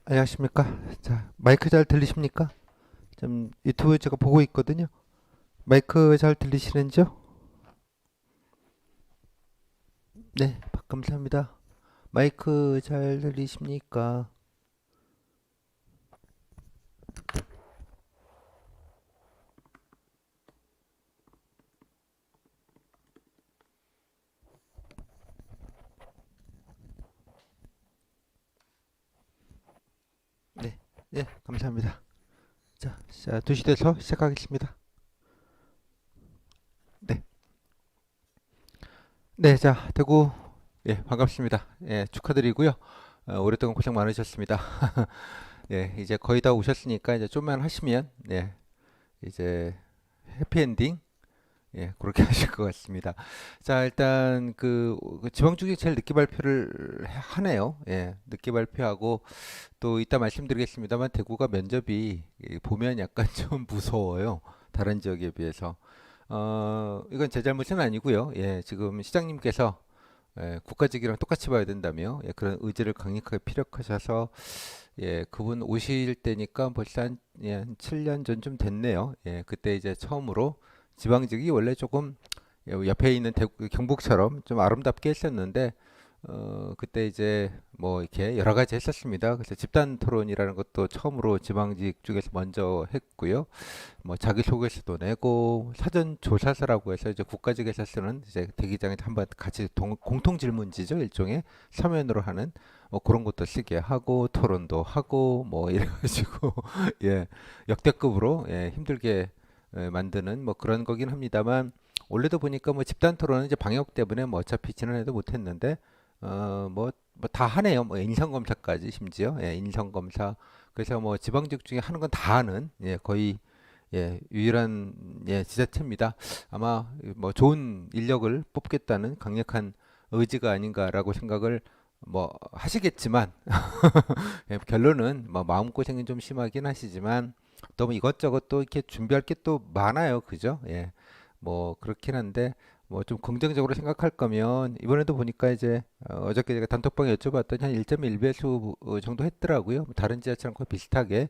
안녕하십니까? 자, 마이크 잘 들리십니까? 좀 유튜브 제가 보고 있거든요. 마이크 잘 들리시는지요? 네, 감사합니다. 마이크 잘 들리십니까? 네, 예, 감사합니다. 자, 2시 돼서 시작하겠습니다. 네, 네, 자, 대구, 예, 반갑습니다. 예, 축하드리고요. 오랫동안 고생 많으셨습니다. 예, 이제 거의 다 오셨으니까 이제 좀만 하시면, 예, 이제 해피엔딩 예, 그렇게 하실 것 같습니다. 자, 일단 그 지방 중에 제일 늦게 발표를 하네요. 예, 늦게 발표하고 또 이따 말씀드리겠습니다만 대구가 면접이 보면 약간 좀 무서워요. 다른 지역에 비해서. 이건 제 잘못은 아니고요. 예, 지금 시장님께서 국가직이랑 똑같이 봐야 된다며 그런 의지를 강력하게 피력하셔서 그분 오실 때니까 벌써 한 7년 전쯤 됐네요. 예, 그때 이제 처음으로 지방직이 원래 조금 옆에 있는 경북처럼 좀 아름답게 했었는데 그때 이제 뭐 이렇게 여러 가지 했었습니다. 그래서 집단 토론이라는 것도 처음으로 지방직 중에서 먼저 했고요. 뭐 자기소개서도 내고 사전 조사서라고 해서 이제 국가직에서 쓰는 이제 대기장에 한번 같이 공통 질문지죠, 일종의 서면으로 하는 뭐 그런 것도 쓰게 하고 토론도 하고 뭐 이래가지고 예 역대급으로 힘들게 만드는 뭐 그런 거긴 합니다만 원래도 보니까 뭐 집단 토론은 이제 방역 때문에 뭐 어차피 지난해도 못했는데 뭐 다 하네요. 뭐 인성 검사까지 심지어 인성 검사 그래서 뭐 지방직 중에 하는 건 다 하는 거의 유일한 지자체입니다. 아마 뭐 좋은 인력을 뽑겠다는 강력한 의지가 아닌가라고 생각을 뭐 하시겠지만 결론은 뭐 마음고생은 좀 심하긴 하시지만 너무 이것저것 또 이렇게 준비할 게 또 많아요. 그죠? 예. 뭐 그렇긴 한데 뭐 좀 긍정적으로 생각할 거면 이번에도 보니까 이제 어저께 제가 단톡방에 여쭤봤더니 한 1.1배수 정도 했더라고요. 뭐 다른 지자체랑 거의 비슷하게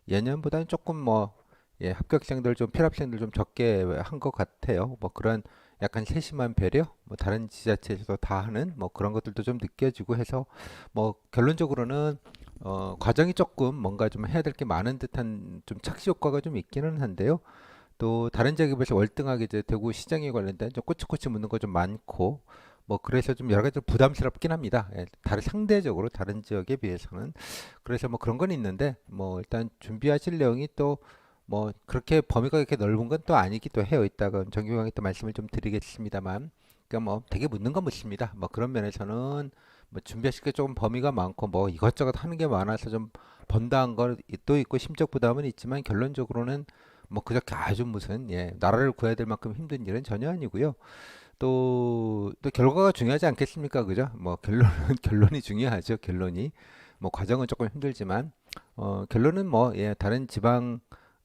예년보다는 조금 뭐 합격생들 좀 필합생들 좀 적게 한 것 같아요. 뭐 그런 약간 세심한 배려, 뭐 다른 지자체에서도 다 하는 뭐 그런 것들도 좀 느껴지고 해서 뭐 결론적으로는 과정이 조금 뭔가 좀 해야 될 게 많은 듯한 좀 착시 효과가 좀 있기는 한데요. 또 다른 지역에 비해서 월등하게 이제 대구 시장에 관련된 좀 꼬치꼬치 묻는 거 좀 많고 뭐 그래서 좀 여러 가지 좀 부담스럽긴 합니다. 다른 상대적으로 다른 지역에 비해서는 그래서 뭐 그런 건 있는데 뭐 일단 준비하실 내용이 또 뭐 그렇게 범위가 그렇게 넓은 건 또 아니기도 해요. 이따가 정규강의 또 말씀을 좀 드리겠습니다만 그러니까 뭐 되게 묻는 건 묻습니다. 뭐 그런 면에서는 뭐 준비하실 게 조금 범위가 많고 뭐 이것저것 하는 게 많아서 좀 번다한 것도 있고 심적 부담은 있지만 결론적으로는 뭐 그렇게 아주 무슨 나라를 구해야 될 만큼 힘든 일은 전혀 아니고요. 또 결과가 중요하지 않겠습니까? 그죠? 뭐 결론은 결론이 중요하죠. 결론이 뭐 과정은 조금 힘들지만 결론은 뭐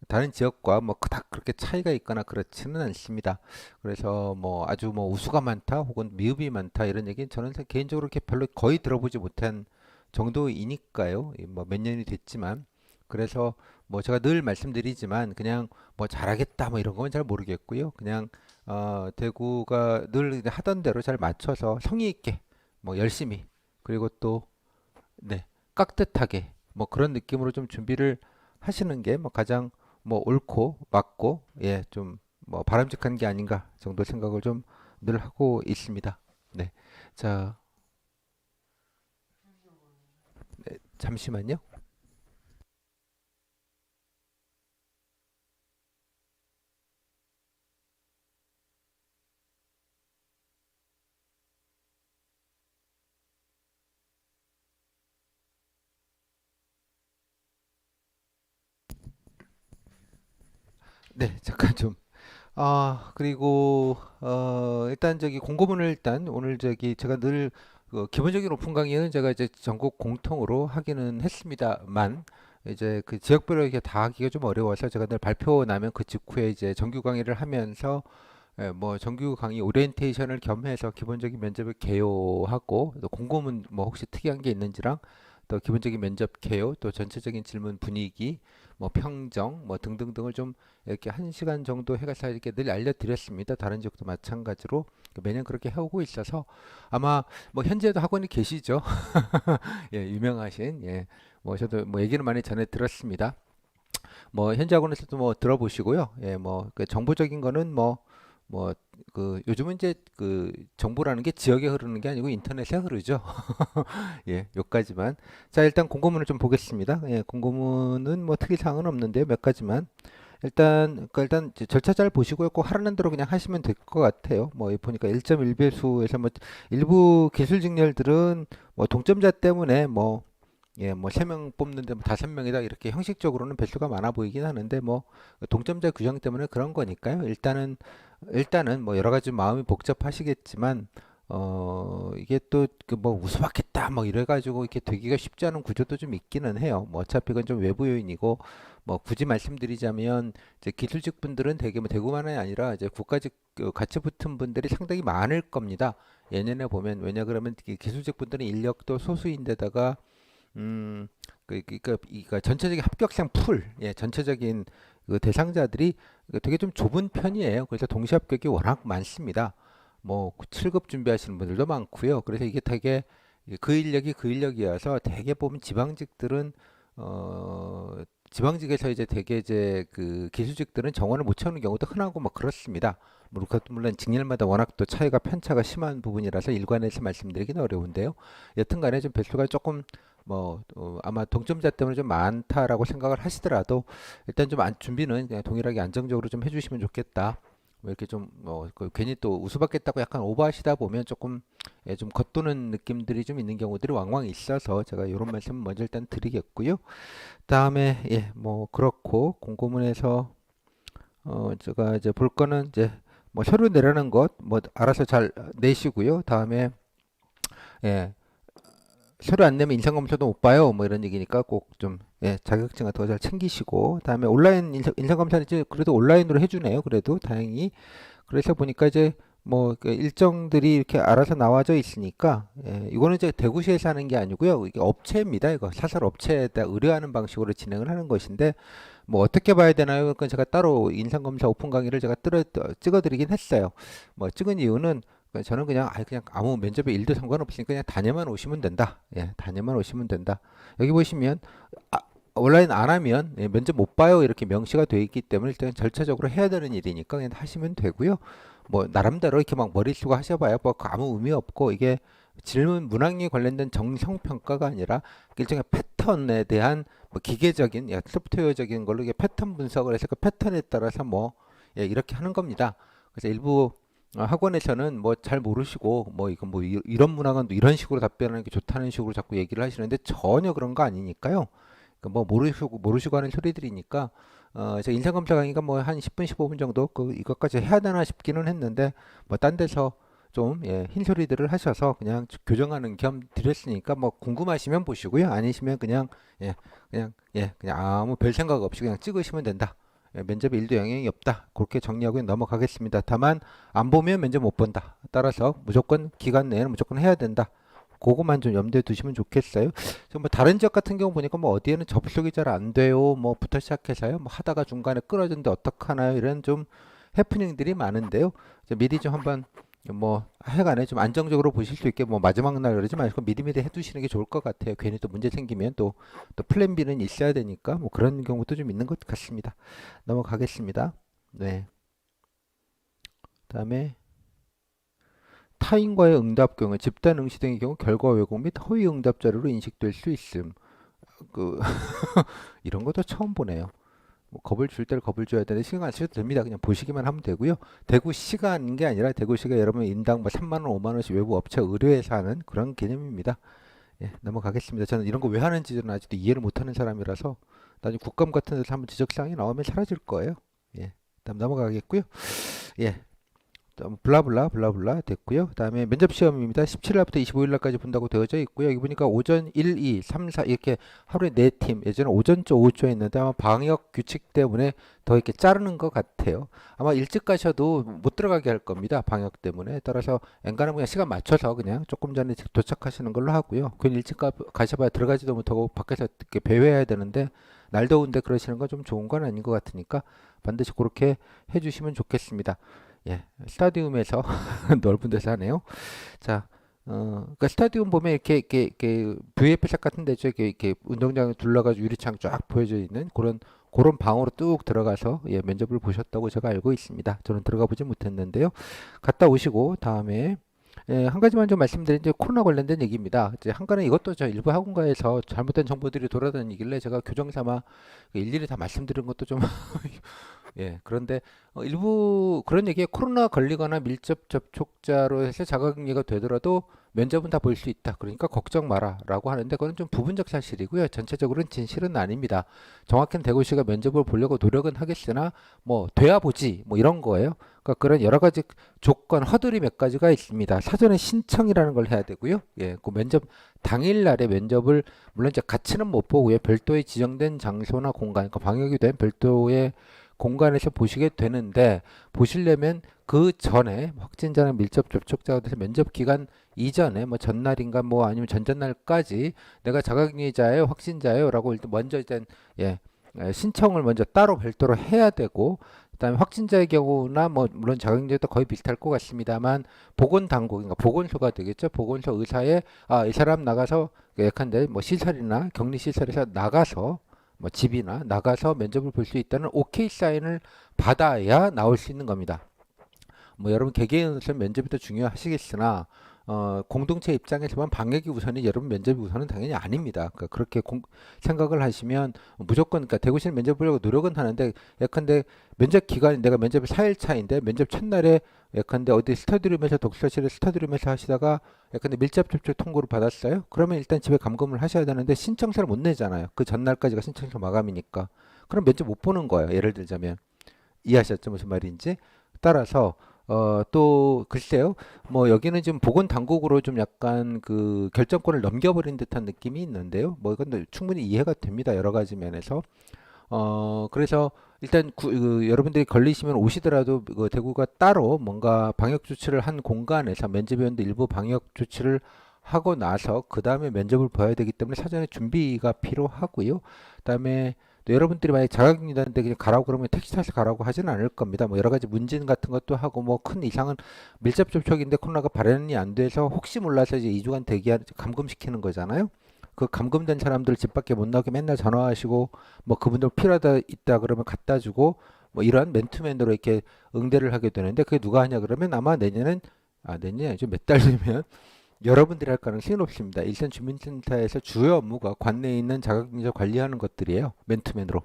다른 지역과 뭐 그닥 그렇게 차이가 있거나 그렇지는 않습니다. 그래서 뭐 아주 뭐 우수가 많다 혹은 미흡이 많다 이런 얘기는 저는 개인적으로 이렇게 별로 거의 들어보지 못한 정도이니까요. 뭐 몇 년이 됐지만 그래서 뭐 제가 늘 말씀드리지만 그냥 뭐 잘하겠다 뭐 이런 건 잘 모르겠고요. 그냥 대구가 늘 하던 대로 잘 맞춰서 성의 있게 뭐 열심히 그리고 또 네, 깍듯하게 뭐 그런 느낌으로 좀 준비를 하시는 게 뭐 가장 뭐 옳고 맞고 좀 뭐 바람직한 게 아닌가 정도 생각을 좀 늘 하고 있습니다. 네. 자, 잠시만요. 네, 잠깐 좀 그리고 일단 저기 공고문을 일단 오늘 저기 제가 늘 기본적인 오픈 강의는 제가 이제 전국 공통으로 하기는 했습니다만 이제 그 지역별로 이렇게 다 하기가 좀 어려워서 제가 늘 발표 나면 그 직후에 이제 정규 강의를 하면서 뭐 정규 강의 오리엔테이션을 겸해서 기본적인 면접을 개요하고 또 공고문 뭐 혹시 특이한 게 있는지랑 또 기본적인 면접 개요, 또 전체적인 질문 분위기, 뭐 평정, 뭐 등등등을 좀 이렇게 1시간 정도 해가서 이렇게 늘 알려드렸습니다. 다른 지역도 마찬가지로 매년 그렇게 해오고 있어서 아마 뭐 현재도 학원이 계시죠. 예, 유명하신 예, 뭐 저도 뭐 얘기는 많이 전해 들었습니다. 뭐 현지 학원에서도 뭐 들어보시고요. 예, 뭐그 정보적인 거는 뭐 그 요즘은 이제 그 정보라는 게 지역에 흐르는 게 아니고 인터넷에 흐르죠. 예, 요까지만. 자, 일단 공고문을 좀 보겠습니다. 예, 공고문은 뭐 특이 사항은 없는데요. 몇 가지만. 일단 이제 절차 잘 보시고요. 꼭 하라는 대로 그냥 하시면 될 것 같아요. 뭐 여기 보니까 1.1배수에서 뭐 일부 기술 직렬들은 뭐 동점자 때문에 뭐 예, 뭐 3명 뽑는데 뭐 5명이다 이렇게 형식적으로는 배수가 많아 보이긴 하는데 뭐 동점자 규정 때문에 그런 거니까요. 일단은 뭐 여러 가지 마음이 복잡하시겠지만 이게 또 그 뭐 우수받겠다 뭐 이래 가지고 이렇게 되기가 쉽지 않은 구조도 좀 있기는 해요. 뭐 어차피 그건 좀 외부 요인이고 뭐 굳이 말씀드리자면 이제 기술직 분들은 대개 뭐 대구만이 아니라 이제 국가직 같이 붙은 분들이 상당히 많을 겁니다. 예년에 보면 왜냐 그러면 기술직 분들은 인력도 소수인데다가 음, 그러니까 전체적인 합격생 풀, 예, 전체적인 그 대상자들이 되게 좀 좁은 편이에요. 그래서 동시 합격이 워낙 많습니다. 뭐 7급 준비하시는 분들도 많고요. 그래서 이게 되게 그 인력이 그 인력이어서 대개 보면 지방직들은 어 지방직에서 이제 대개 이제 그 기술직들은 정원을 못 채우는 경우도 흔하고 뭐 그렇습니다. 물론 직렬마다 워낙 또 차이가 편차가 심한 부분이라서 일관해서 말씀드리기는 어려운데요. 여튼간에 좀 배수가 조금 아마 동점자 때문에 좀 많다라고 생각을 하시더라도 일단 좀 준비는 그냥 동일하게 안정적으로 좀 해주시면 좋겠다. 뭐 이렇게 괜히 또 우수받겠다고 약간 오버하시다 보면 조금 예, 좀 겉도는 느낌들이 좀 있는 경우들이 왕왕 있어서 제가 이런 말씀 먼저 일단 드리겠고요. 다음에 예, 뭐 그렇고 공고문에서 제가 이제 볼 거는 이제 뭐 서류 내라는 것 뭐 알아서 잘 내시고요. 다음에 예, 서류 안 내면 인상검사도 못 봐요. 뭐 이런 얘기니까 꼭 좀 예, 자격증 같은 거 잘 챙기시고 다음에 온라인 인상검사는 이제 그래도 온라인으로 해주네요. 그래도 다행히 그래서 보니까 이제 뭐그 일정들이 이렇게 알아서 나와져 있으니까 예, 이거는 이제 대구시에서 하는 게 아니고요. 이게 업체입니다. 이거 사설 업체에다 의뢰하는 방식으로 진행을 하는 것인데 뭐 어떻게 봐야 되나요? 그건 제가 따로 인상검사 오픈 강의를 제가 찍어드리긴 했어요. 뭐 찍은 이유는 저는 그냥 아무 면접에 일도 상관없으니까 그냥 다녀만 오시면 된다. 예, 다녀만 오시면 된다. 여기 보시면 아, 온라인 안 하면 예, 면접 못 봐요 이렇게 명시가 되어 있기 때문에 일단 절차적으로 해야 되는 일이니까 그냥 하시면 되고요. 뭐 나름대로 이렇게 막 머리 쓰고 하셔봐야 뭐 아무 의미 없고 이게 질문 문항에 관련된 정성 평가가 아니라 일종의 패턴에 대한 뭐 기계적인 소프트웨어적인 걸로 이게 패턴 분석을 해서 그 패턴에 따라서 뭐 예, 이렇게 하는 겁니다. 그래서 일부 학원에서는 뭐 잘 모르시고 뭐 이거 뭐 이런 문항은 이런 식으로 답변하는 게 좋다는 식으로 자꾸 얘기를 하시는데 전혀 그런 거 아니니까요. 뭐 모르시고 하는 소리들이니까 제가 인사검사 강의가 뭐 한 10분 15분 정도 이것까지 해야 되나 싶기는 했는데 뭐 딴 데서 좀 예, 흰소리들을 하셔서 그냥 교정하는 겸 드렸으니까 뭐 궁금하시면 보시고요. 아니시면 그냥 아무 별 생각 없이 그냥 찍으시면 된다. 예, 면접에 일도 영향이 없다. 그렇게 정리하고 넘어가겠습니다. 다만 안 보면 면접 못 본다. 따라서 무조건 기간 내에는 무조건 해야 된다. 그것만 좀 염두에 두시면 좋겠어요. 뭐 다른 지역 같은 경우 보니까 뭐 어디에는 접속이 잘 안 돼요. 뭐부터 시작해서요. 뭐 하다가 중간에 끊어졌는데 어떡하나요? 이런 좀 해프닝들이 많은데요. 미리 좀 한번 뭐 하여간에 좀 안정적으로 보실 수 있게 뭐 마지막 날 그러지 마시고 미리미리 해두시는 게 좋을 것 같아요. 괜히 또 문제 생기면 또 플랜 B는 있어야 되니까 뭐 그런 경우도 좀 있는 것 같습니다. 넘어가겠습니다. 네. 그다음에 타인과의 응답 경우 집단 응시 등의 경우 결과 왜곡 및 허위 응답 자료로 인식될 수 있음. 그 이런 것도 처음 보네요. 뭐 겁을 줄 때를 겁을 줘야 되는데 신경 안 쓰셔도 됩니다. 그냥 보시기만 하면 되고요. 대구시가 게 아니라 대구시가 여러분 인당 뭐 3만 원, 5만 원씩 외부 업체 의뢰해서 하는 그런 개념입니다. 예, 넘어가겠습니다. 저는 이런 거 왜 하는지 는 아직도 이해를 못하는 사람이라서 나중에 국감 같은 데서 한번 지적사항이 나오면 사라질 거예요. 예, 다음 넘어가겠고요. 예, 블라블라 블라블라 됐고요. 그다음에 면접 시험입니다. 17일부터 25일날까지 본다고 되어져 있고요. 여기 보니까 오전 1, 2, 3, 4 이렇게 하루에 4팀. 예전에 오전조, 오후조 했는데 아마 방역 규칙 때문에 더 이렇게 자르는 것 같아요. 아마 일찍 가셔도 못 들어가게 할 겁니다. 방역 때문에. 따라서 엔간하면 그냥 시간 맞춰서 그냥 조금 전에 도착하시는 걸로 하고요. 괜히 일찍 가셔봐야 들어가지도 못하고 밖에서 이렇게 배회해야 되는데 날 더운데 그러시는 건 좀 좋은 건 아닌 것 같으니까 반드시 그렇게 해주시면 좋겠습니다. 예, 스타디움에서 넓은 데서 하네요. 자, 그러니까 스타디움 보면 이렇게 VF샷 같은 데죠. 이렇게 운동장을 둘러가지고 유리창 쫙 보여져 있는 그런 방으로 뚝 들어가서 예, 면접을 보셨다고 제가 알고 있습니다. 저는 들어가 보지 못했는데요. 갔다 오시고 다음에 예, 한 가지만 좀 말씀드린 이제 코로나 관련된 얘기입니다. 이제 한가는 이것도 저 일부 학원가에서 잘못된 정보들이 돌아다니길래 제가 교정삼아 일일이 다 말씀드린 것도 좀 예, 그런데 일부 그런 얘기에 코로나 걸리거나 밀접 접촉자로 해서 자가격리가 되더라도 면접은 다 볼 수 있다. 그러니까 걱정 마라라고 하는데 그건 좀 부분적 사실이고요. 전체적으로는 진실은 아닙니다. 정확히는 대구시가 면접을 보려고 노력은 하겠으나 뭐 돼야 보지 뭐 이런 거예요. 그러니까 그런 여러 가지 조건 허들이 몇 가지가 있습니다. 사전에 신청이라는 걸 해야 되고요. 예, 그 면접 당일 날에 면접을 물론 이제 같이는 못 보고요. 별도의 지정된 장소나 공간, 그러니까 방역이 된 별도의 공간에서 보시게 되는데 보시려면 그 전에 확진자나 밀접 접촉자가 돼서 면접 기간 이전에 뭐 전날인가 뭐 아니면 전전날까지 내가 자가격리자예요, 확진자예요라고 일단 먼저 일단 예, 신청을 먼저 따로 별도로 해야 되고 그다음에 확진자의 경우나 뭐 물론 자가격리도 거의 비슷할 것 같습니다만 보건당국, 그러니까 보건소가 되겠죠. 보건소 의사에 이 사람 나가서 예컨대 뭐 시설이나 격리 시설에서 나가서 뭐 집이나 나가서 면접을 볼 수 있다는 오케이 사인을 받아야 나올 수 있는 겁니다. 뭐 여러분 개개인으로서 면접이 더 중요하시겠으나 공동체 입장에서만 방역이 우선이 여러분 면접이 우선은 당연히 아닙니다. 그러니까 그렇게 생각을 하시면 무조건 그러니까 대구시는 면접 보려고 노력은 하는데 예컨대 면접 기간이 내가 면접이 4일 차인데 면접 첫날에 예컨대 어디 스터디룸에서 독서실에 스터디룸에서 하시다가 예컨대 밀접 접촉 통보를 받았어요. 그러면 일단 집에 감금을 하셔야 되는데 신청서를 못 내잖아요. 그 전날까지가 신청서 마감이니까. 그럼 면접 못 보는 거예요. 예를 들자면 이해하셨죠? 무슨 말인지? 따라서 또 글쎄요. 뭐 여기는 지금 보건당국으로 좀 약간 그 결정권을 넘겨버린 듯한 느낌이 있는데요. 뭐 이건 충분히 이해가 됩니다. 여러 가지 면에서. 그래서 일단 여러분들이 걸리시면 오시더라도 그 대구가 따로 뭔가 방역 조치를 한 공간에서 면접위원도 일부 방역 조치를 하고 나서 그 다음에 면접을 봐야 되기 때문에 사전에 준비가 필요하고요. 그다음에 또 여러분들이 만약에 자가격리자인데 그냥 가라고 그러면 택시 타서 가라고 하지는 않을 겁니다. 뭐 여러 가지 문진 같은 것도 하고 뭐 큰 이상은 밀접 접촉인데 코로나가 발현이 안 돼서 혹시 몰라서 이제 2주간 감금시키는 거잖아요. 그 감금된 사람들 집 밖에 못 나오게 맨날 전화하시고 뭐 그분들 필요하다 있다 그러면 갖다 주고 뭐 이런 맨투맨으로 이렇게 응대를 하게 되는데 그게 누가 하냐 그러면 아마 내년이 아니죠. 몇 달 뒤면 여러분들이 할 가능성이 높습니다. 일산 주민센터에서 주요 업무가 관내에 있는 자가격리자 관리하는 것들이에요. 맨투맨으로.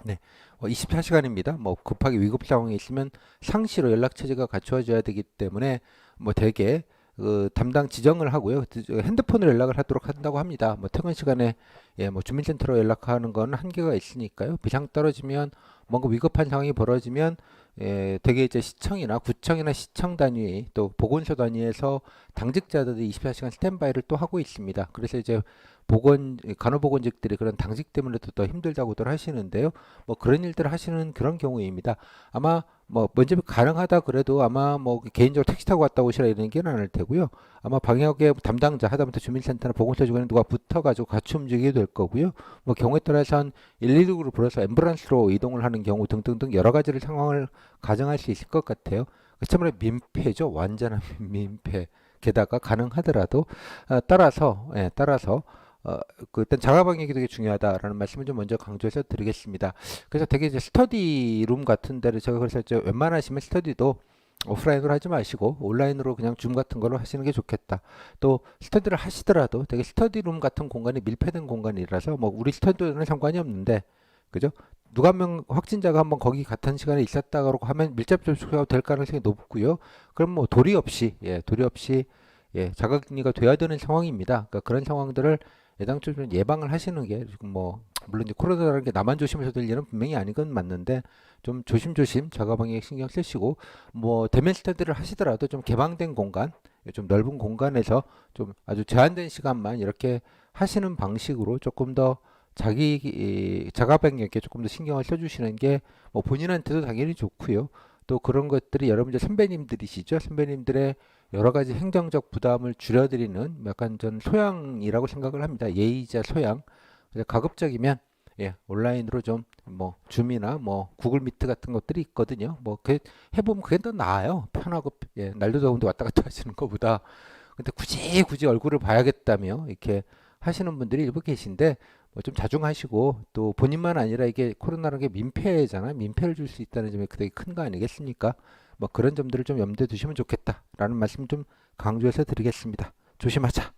네. 24시간입니다. 뭐 급하게 위급 상황이 있으면 상시로 연락 체제가 갖추어져야 되기 때문에 뭐 대개 그 담당 지정을 하고요. 핸드폰으로 연락을 하도록 한다고 합니다. 뭐 퇴근 시간에 예, 뭐 주민센터로 연락하는 건 한계가 있으니까요. 비상 떨어지면 뭔가 위급한 상황이 벌어지면 예, 대개 이제 시청이나 구청이나 시청 단위 또 보건소 단위에서 당직자들이 24시간 스탠바이를 또 하고 있습니다. 그래서 이제 간호보건직들이 그런 당직 때문에도 더 힘들다고들 하시는데요. 뭐 그런 일들을 하시는 그런 경우입니다. 아마 뭐 면접이 가능하다 그래도 아마 뭐 개인적으로 택시 타고 갔다 오시라 이런 게 않을 테고요. 아마 방역의 담당자 하다못해 주민센터나 보건소 주변에 누가 붙어가지고 같이 움직이게 될 거고요. 뭐 경우에 따라서는 119를 불러서 앰뷸런스로 이동을 하는 경우 등등등 여러 가지를 상황을 가정할 수 있을 것 같아요. 그렇지만 민폐죠. 완전한 민폐. 게다가 가능하더라도 따라서 일단 자가방역이 되게 중요하다라는 말씀을 좀 먼저 강조해서 드리겠습니다. 그래서 되게 이제 스터디룸 같은 데를 제가 그래서 이제 웬만하시면 스터디도 오프라인으로 하지 마시고 온라인으로 그냥 줌 같은 걸로 하시는 게 좋겠다. 또 스터디를 하시더라도 되게 스터디룸 같은 공간이 밀폐된 공간이라서 뭐 우리 스터디는 상관이 없는데 그죠? 누가 한 명 확진자가 한번 거기 같은 시간에 있었다고 하면 밀접 접촉이 될 가능성이 높고요. 그럼 뭐 도리 없이 자가격리가 돼야 되는 상황입니다. 그러니까 그런 상황들을 애당초 좀 예방을 하시는 게 지금 뭐 물론 이제 코로나라는 게 나만 조심해서 될 일은 분명히 아닌 건 맞는데 좀 조심조심 자가 방역 신경 쓰시고 뭐 대면 스터디를 하시더라도 좀 개방된 공간, 좀 넓은 공간에서 좀 아주 제한된 시간만 이렇게 하시는 방식으로 조금 더 자가 방역에 조금 더 신경을 써주시는 게 뭐 본인한테도 당연히 좋고요. 또 그런 것들이 여러분들 선배님들이시죠. 선배님들의 여러 가지 행정적 부담을 줄여드리는 약간 전 소양이라고 생각을 합니다. 예의이자 소양. 그래서 가급적이면 예, 온라인으로 좀 뭐 줌이나 뭐 구글 미트 같은 것들이 있거든요. 뭐 그 해보면 그게 더 나아요. 편하고 예, 날도 더운데 왔다 갔다 하시는 것보다. 근데 굳이 얼굴을 봐야겠다며 이렇게 하시는 분들이 일부 계신데 뭐 좀 자중하시고 또 본인만 아니라 이게 코로나라는 게 민폐잖아요. 민폐를 줄 수 있다는 점이 되게 큰 거 아니겠습니까? 뭐 그런 점들을 좀 염두에 두시면 좋겠다라는 말씀 좀 강조해서 드리겠습니다. 조심하자.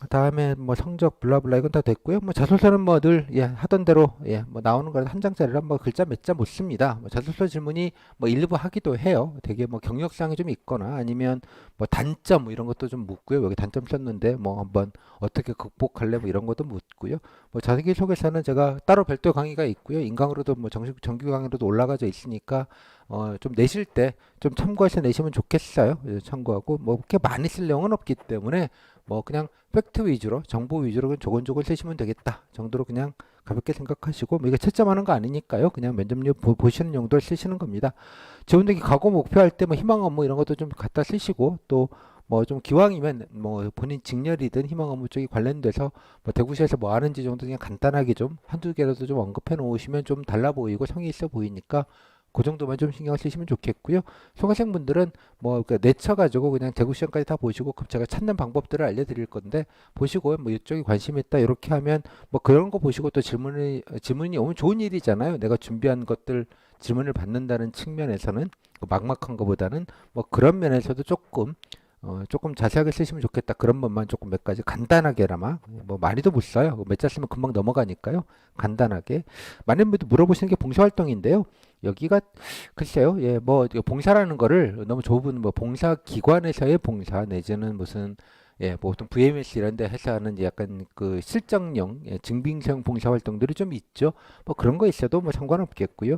다음에 뭐 성적 블라블라 이건 다 됐고요. 뭐 자소서는 뭐 늘 예, 하던 대로 예, 뭐 나오는 거는 한 장짜리라 뭐 글자 몇 자 못 씁니다. 뭐 자소서 질문이 뭐 일부 하기도 해요. 되게 뭐 경력사항이 좀 있거나 아니면 뭐 단점 뭐 이런 것도 좀 묻고요. 여기 단점 썼는데 뭐 한번 어떻게 극복할래 뭐 이런 것도 묻고요. 뭐 자기소개서는 제가 따로 별도 강의가 있고요. 인강으로도 뭐 정규 강의로도 올라가져 있으니까 좀 내실 때 좀 참고해서 내시면 좋겠어요. 예, 참고하고 뭐 그렇게 많이 쓸 내용은 없기 때문에 뭐 그냥 팩트 위주로 정보 위주로 그냥 조곤조곤 쓰시면 되겠다 정도로 그냥 가볍게 생각하시고 뭐 이거 채점하는 거 아니니까요. 그냥 면접료 보시는 용도로 쓰시는 겁니다. 지원되기 각오 목표할 때 뭐 희망 업무 이런 것도 좀 갖다 쓰시고 또 뭐 좀 기왕이면 뭐 본인 직렬이든 희망 업무 쪽이 관련돼서 뭐 대구시에서 뭐 하는지 정도 그냥 간단하게 좀 한두 개라도 좀 언급해 놓으시면 좀 달라 보이고 성의 있어 보이니까 그 정도만 좀 신경 쓰시면 좋겠고요. 수강생분들은 뭐 내쳐가지고 그냥 대구 시험까지 다 보시고 그럼 제가 찾는 방법들을 알려드릴 건데 보시고 뭐 이쪽이 관심 있다 이렇게 하면 뭐 그런 거 보시고 또 질문이 오면 좋은 일이잖아요. 내가 준비한 것들 질문을 받는다는 측면에서는 막막한 것보다는 뭐 그런 면에서도 조금 자세하게 쓰시면 좋겠다. 그런 것만 조금 몇 가지 간단하게나마 뭐 많이도 못 써요. 몇 자 쓰면 금방 넘어가니까요. 간단하게 많은 분들 물어보시는 게 봉사활동인데요. 여기가 글쎄요, 예, 뭐 봉사라는 거를 너무 좁은 뭐 봉사기관에서의 봉사 내지는 무슨 예, 뭐 보통 VMS 이런 데 해서 하는 이제 약간 그 실정용 예, 증빙성 봉사활동들이 좀 있죠. 뭐 그런 거 있어도 뭐 상관없겠고요.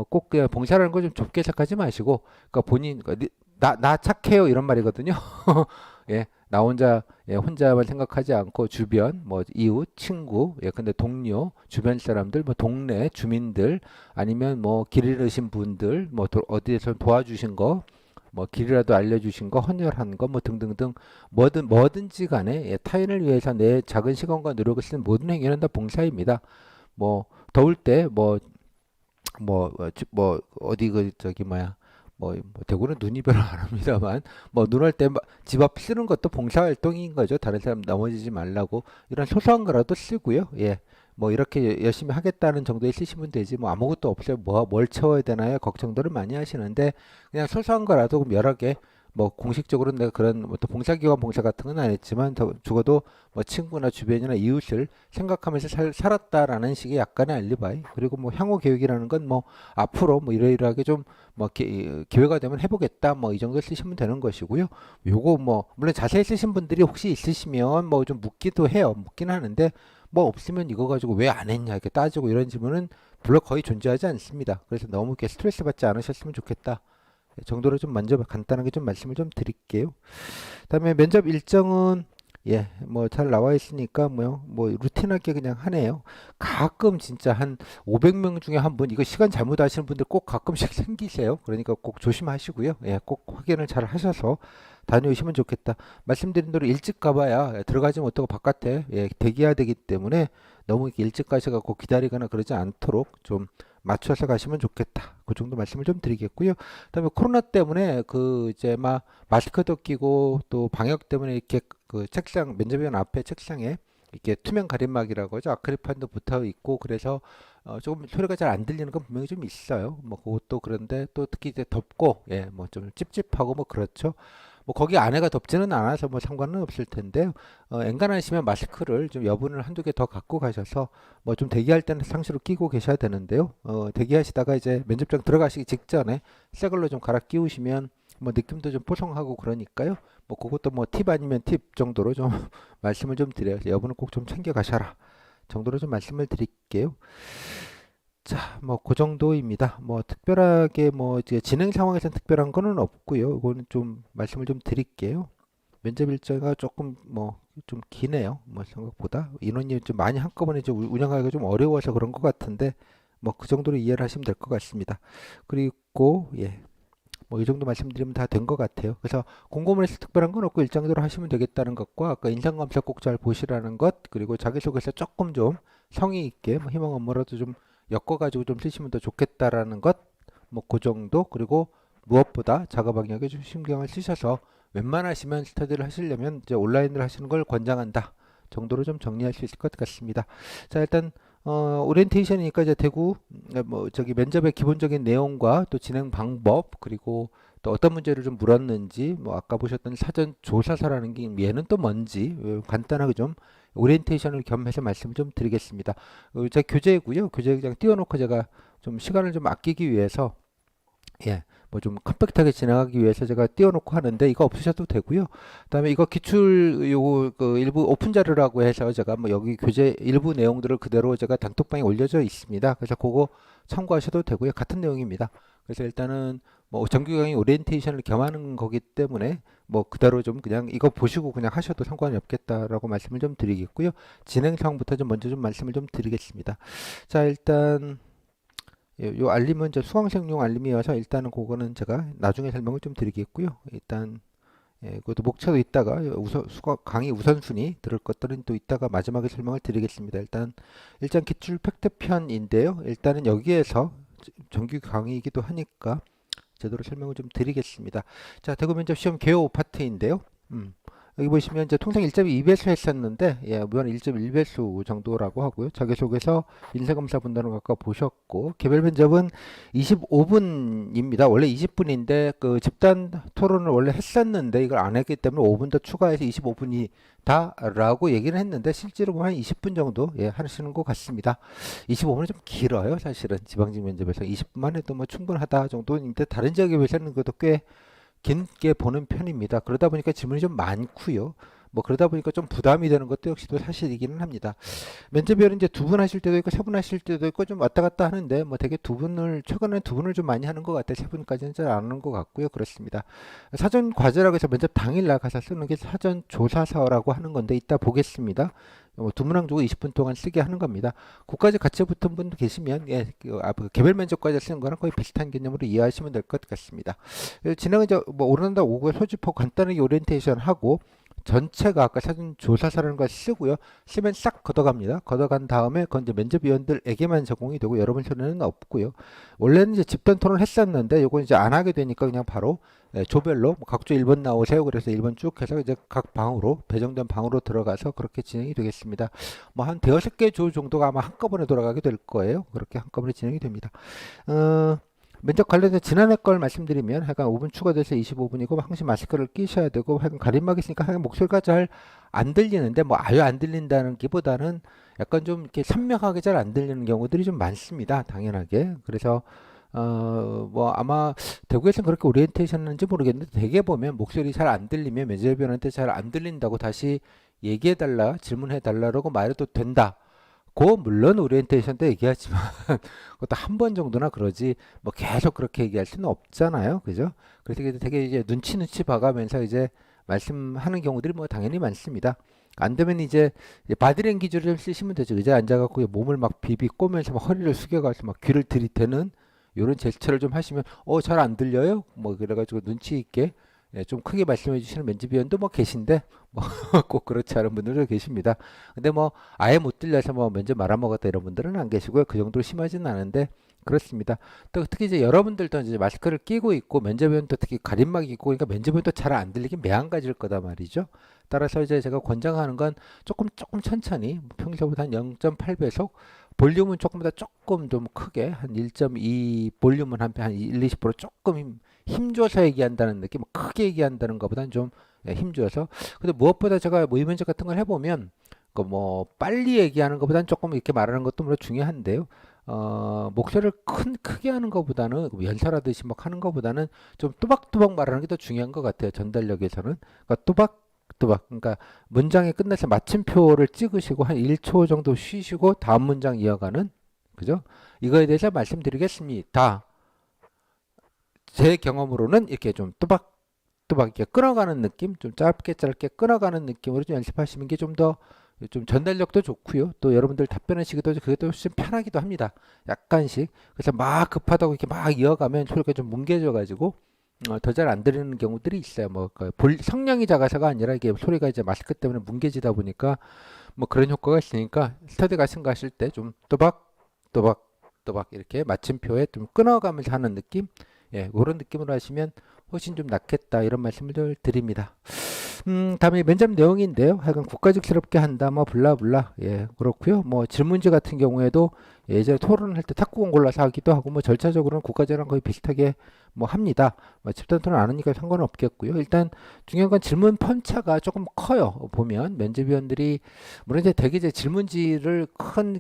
꼭 그냥 봉사라는 걸 좀 좁게 생각하지 마시고, 그러니까 본인 그러니까 나 착해요 이런 말이거든요. 예, 나 혼자 예, 혼자만 생각하지 않고 주변 뭐 이웃, 친구, 예, 근데 동료, 주변 사람들, 뭐 동네 주민들 아니면 뭐 길 잃으신 분들, 뭐 어디에서 도와주신 거, 뭐 길이라도 알려주신 거, 헌혈한 거, 뭐 등등등 뭐든지 간에 예, 타인을 위해서 내 작은 시간과 노력을 쓰는 모든 행위는 다 봉사입니다. 뭐 더울 때 뭐 어디 그 저기 뭐야 뭐 대구는 눈이 별로 안 옵니다만 뭐 눈 올 때 집 앞 쓰는 것도 봉사활동인 거죠. 다른 사람 넘어지지 말라고 이런 소소한 거라도 쓰고요. 예. 뭐 이렇게 열심히 하겠다는 정도에 쓰시면 되지 뭐 아무것도 없어요. 뭘 채워야 되나요? 걱정들을 많이 하시는데 그냥 소소한 거라도 여러 개 뭐 공식적으로 내가 그런 뭐또 봉사기관 봉사 같은 건 안 했지만 더 죽어도 뭐 친구나 주변이나 이웃을 생각하면서 살았다라는 식의 약간의 알리바이 그리고 뭐 향후 계획이라는 건 뭐 앞으로 뭐 이러이러하게 좀 뭐 기회가 되면 해보겠다 뭐 이 정도 쓰시면 되는 것이고요. 요거 뭐 물론 자세히 쓰신 분들이 혹시 있으시면 뭐 좀 묻기도 해요. 묻긴 하는데 뭐 없으면 이거 가지고 왜 안 했냐 이렇게 따지고 이런 질문은 별로 거의 존재하지 않습니다. 그래서 너무 이렇게 스트레스 받지 않으셨으면 좋겠다. 정도로 좀 먼저 간단하게 좀 말씀을 좀 드릴게요. 그다음에 면접 일정은 예, 뭐 잘 나와 있으니까 뭐 루틴하게 그냥 하네요. 가끔 진짜 한 500명 중에 한 분, 이거 시간 잘못 아시는 분들 꼭 가끔씩 생기세요. 그러니까 꼭 조심하시고요. 예, 꼭 확인을 잘 하셔서 다녀오시면 좋겠다. 말씀드린 대로 일찍 가봐야 들어가지 못하고 바깥에 예, 대기해야 되기 때문에 너무 이렇게 일찍 가셔갖고 기다리거나 그러지 않도록 좀 맞춰서 가시면 좋겠다. 그 정도 말씀을 좀 드리겠고요. 그다음에 코로나 때문에 그 이제 막 마스크도 끼고 또 방역 때문에 이렇게 그 책상 면접위원 앞에 책상에 이렇게 투명 가림막이라고 하죠. 아크릴판도 붙어 있고 그래서 조금 소리가 잘 안 들리는 건 분명히 좀 있어요. 뭐 그것도 그런데 또 특히 이제 덥고 예, 뭐 좀 찝찝하고 뭐 그렇죠. 뭐 거기 안에가 덥지는 않아서 뭐 상관은 없을 텐데요. 엔간하시면 마스크를 좀 여분을 한두 개 더 갖고 가셔서 뭐 좀 대기할 때는 상시로 끼고 계셔야 되는데요. 대기하시다가 이제 면접장 들어가시기 직전에 새 걸로 좀 갈아 끼우시면 뭐 느낌도 좀 뽀송하고 그러니까요. 뭐 그것도 뭐 팁 아니면 팁 정도로 좀 말씀을 좀 드려요. 여러분은 꼭 좀 챙겨 가셔라 정도로 좀 말씀을 드릴게요. 자, 뭐 그 정도입니다. 뭐 특별하게 뭐 이제 진행 상황에서는 특별한 거는 없고요. 이거는 좀 말씀을 좀 드릴게요. 면접 일정가 조금 뭐 좀 기네요. 뭐 생각보다 인원이 좀 많이 한꺼번에 좀 운영하기가 좀 어려워서 그런 것 같은데 뭐 그 정도로 이해를 하시면 될 것 같습니다. 그리고 예, 뭐 이 정도 말씀드리면 다 된 것 같아요. 그래서 공고문에서 특별한 건 없고 일정대로 하시면 되겠다는 것과 아까 인상검사 꼭 잘 보시라는 것 그리고 자기소개서 조금 좀 성의 있게 뭐 희망 업무라도 좀 엮어가지고 좀 쓰시면 더 좋겠다라는 것 뭐 그 정도 그리고 무엇보다 작업 방역에 좀 신경을 쓰셔서 웬만하시면 스터디를 하시려면 이제 온라인으로 하시는 걸 권장한다 정도로 좀 정리할 수 있을 것 같습니다. 자 일단 오리엔테이션이니까 이제 대구 뭐 저기 면접의 기본적인 내용과 또 진행 방법 그리고 또 어떤 문제를 좀 물었는지 뭐 아까 보셨던 사전 조사서라는 게 얘는 또 뭔지 간단하게 좀 오리엔테이션을 겸해서 말씀을 좀 드리겠습니다. 제 교재고요. 교재 그냥 띄워놓고 제가 좀 시간을 좀 아끼기 위해서 예, 뭐 좀 컴팩트하게 진행하기 위해서 제가 띄워놓고 하는데 이거 없으셔도 되고요. 그다음에 이거 기출 요거 그 일부 오픈 자료라고 해서 제가 뭐 여기 교재 일부 내용들을 그대로 제가 단톡방에 올려져 있습니다. 그래서 그거 참고하셔도 되고요. 같은 내용입니다. 그래서 일단은 뭐 정규 강의 오리엔테이션을 겸하는 거기 때문에 뭐 그대로 좀 그냥 이거 보시고 그냥 하셔도 상관이 없겠다라고 말씀을 좀 드리겠고요. 진행 상황부터 좀 먼저 좀 말씀을 좀 드리겠습니다. 자, 일단 요 알림은 이제 수강생용 알림이어서 일단은 그거는 제가 나중에 설명을 좀 드리겠고요. 일단 그것도 목차도 있다가 우선 수강 강의 우선순위 들을 것들은 또 이따가 마지막에 설명을 드리겠습니다. 일단 기출 팩트 편인데요. 일단은 여기에서 정규 강의이기도 하니까 제대로 설명을 좀 드리겠습니다. 자, 대구 면접 시험 개요 파트인데요. 여기 보시면 이제 통상 1.2배수 했었는데 이번 1.1배수 정도라고 하고요. 자기소개서 인사검사 분단을 아까 보셨고 개별 면접은 25분입니다. 원래 20분인데 그 집단 토론을 원래 했었는데 이걸 안 했기 때문에 5분 더 추가해서 25분이다라고 얘기는 했는데 실제로 보면 한 20분 정도 하시는 것 같습니다. 25분은 좀 길어요. 사실은 지방직 면접에서 20분만 해도 뭐 충분하다 정도인데 다른 지역에 비해서는 그것도 꽤 긴게 보는 편입니다. 그러다 보니까 질문이 좀 많고요. 뭐 그러다 보니까 좀 부담이 되는 것도 역시도 사실이기는 합니다. 면접위원은 이제 두 분 하실 때도 있고 세 분 하실 때도 있고 좀 왔다 갔다 하는데 뭐 되게 두 분을 최근에 두 분을 좀 많이 하는 것 같아요. 세 분까지는 잘 안 하는 것 같고요. 그렇습니다. 사전 과제라고 해서 면접 당일 날 가서 쓰는 게 사전 조사서라고 하는 건데 이따 보겠습니다. 뭐 두 문항 주고 20분 동안 쓰게 하는 겁니다. 그까지 같이 붙은 분 계시면 개별 면접까지 쓰는 거랑 거의 비슷한 개념으로 이해하시면 될 것 같습니다. 진행은 이제 뭐 오른다 오고 소집하고 간단하게 오리엔테이션 하고 전체가 아까 사전 조사서라는 걸 쓰고요. 쓰면 싹 걷어갑니다. 걷어간 다음에 그건 이제 면접위원들에게만 제공이 되고 여러분 손에는 없고요. 원래는 이제 집단 토론을 했었는데 요건 이제 안 하게 되니까 그냥 바로 조별로 뭐 각조 1번 나오세요. 그래서 1번 쭉 해서 이제 각 방으로 배정된 방으로 들어가서 그렇게 진행이 되겠습니다. 뭐 한 대여섯 개 조 정도가 아마 한꺼번에 돌아가게 될 거예요. 그렇게 한꺼번에 진행이 됩니다. 면접 관련해서 지난해 걸 말씀드리면 하여간 5분 추가돼서 25분이고 항상 마스크를 끼셔야 되고 하여간 가림막이 있으니까 하여간 목소리가 잘 안 들리는데 뭐 아예 안 들린다는 기보다는 약간 좀 이렇게 선명하게 잘 안 들리는 경우들이 좀 많습니다. 당연하게. 그래서 뭐 아마 대구에서는 그렇게 오리엔테이션 하는지 모르겠는데 대개 보면 목소리 잘 안 들리면 면접위원한테 잘 안 들린다고 다시 얘기해달라 질문해달라고 말해도 된다. 물론 오리엔테이션 때 얘기하지만 그것도 한 번 정도나 그러지 뭐 계속 그렇게 얘기할 수는 없잖아요. 그죠? 그래서 이게 되게 이제 눈치 봐가면서 이제 말씀하는 경우들이 뭐 당연히 많습니다. 안 되면 이제 바디랭귀지를 좀 쓰시면 되죠. 의자에 앉아갖고 몸을 막 비비꼬면서 막 허리를 숙여가지고 막 귀를 들이대는 이런 제스처를 좀 하시면 잘 안 들려요? 뭐 그래가지고 눈치 있게 좀 크게 말씀해 주시는 면접위원도 뭐 계신데 뭐 꼭 그렇지 않은 분들도 계십니다. 근데 뭐 아예 못 들려서 뭐 면접 말아먹었다 이런 분들은 안 계시고요. 그 정도로 심하지는 않은데 그렇습니다. 또 특히 이제 여러분들도 이제 마스크를 끼고 있고 면접위원도 특히 가림막이 있고 그러니까 면접위원도 잘 안 들리게 매한가지일 거다 말이죠. 따라서 이제 제가 권장하는 건 조금 천천히 평소보다 한 0.8배속 볼륨은 조금 좀 크게 한 1.2 볼륨은 한 1, 20% 조금 힘줘서 얘기한다는 느낌, 크게 얘기한다는 것보다는 좀 힘줘서. 근데 무엇보다 제가 모의면접 같은 걸 해보면 그 뭐 빨리 얘기하는 것보다는 조금 이렇게 말하는 것도 물론 중요한데요. 목소리를 크게 하는 것보다는 연설하듯이 막 하는 것보다는 좀 또박또박 말하는 게 더 중요한 것 같아요. 전달력에서는. 그러니까 또박또박. 그러니까 문장이 끝나서 마침표를 찍으시고 한 1초 정도 쉬시고 다음 문장 이어가는 그죠? 이거에 대해서 말씀드리겠습니다. 제 경험으로는 이렇게 좀 또박또박 이렇게 끊어가는 느낌, 좀 짧게 끊어가는 느낌으로 좀 연습하시는 게 좀 전달력도 좋고요. 또 여러분들 답변하시기도 그게 또 훨씬 편하기도 합니다. 약간씩. 그래서 막 급하다고 이렇게 막 이어가면 소리가 좀 뭉개져가지고 더 잘 안 들리는 경우들이 있어요. 성량이 작아서가 아니라 이게 소리가 이제 마스크 때문에 뭉개지다 보니까 뭐 그런 효과가 있으니까 스터디 같은 거 하실 때 좀 또박 이렇게 마침표에 좀 끊어가면서 하는 느낌, 예, 그런 느낌으로 하시면 훨씬 좀 낫겠다 이런 말씀을 좀 드립니다. 다음에 면접 내용인데요. 하여간 국가직스럽게 한다, 뭐 블라블라, 예, 그렇고요. 뭐 질문지 같은 경우에도 예전에 토론할 때 탁구공 골라서 하기도 하고 뭐 절차적으로는 국가제랑 거의 비슷하게 뭐 합니다. 뭐 집단 토론 안 하니까 상관없겠고요. 일단 중요한 건 질문 편차가 조금 커요. 보면 면접위원들이 물론 이제 대개 이제 질문지를 큰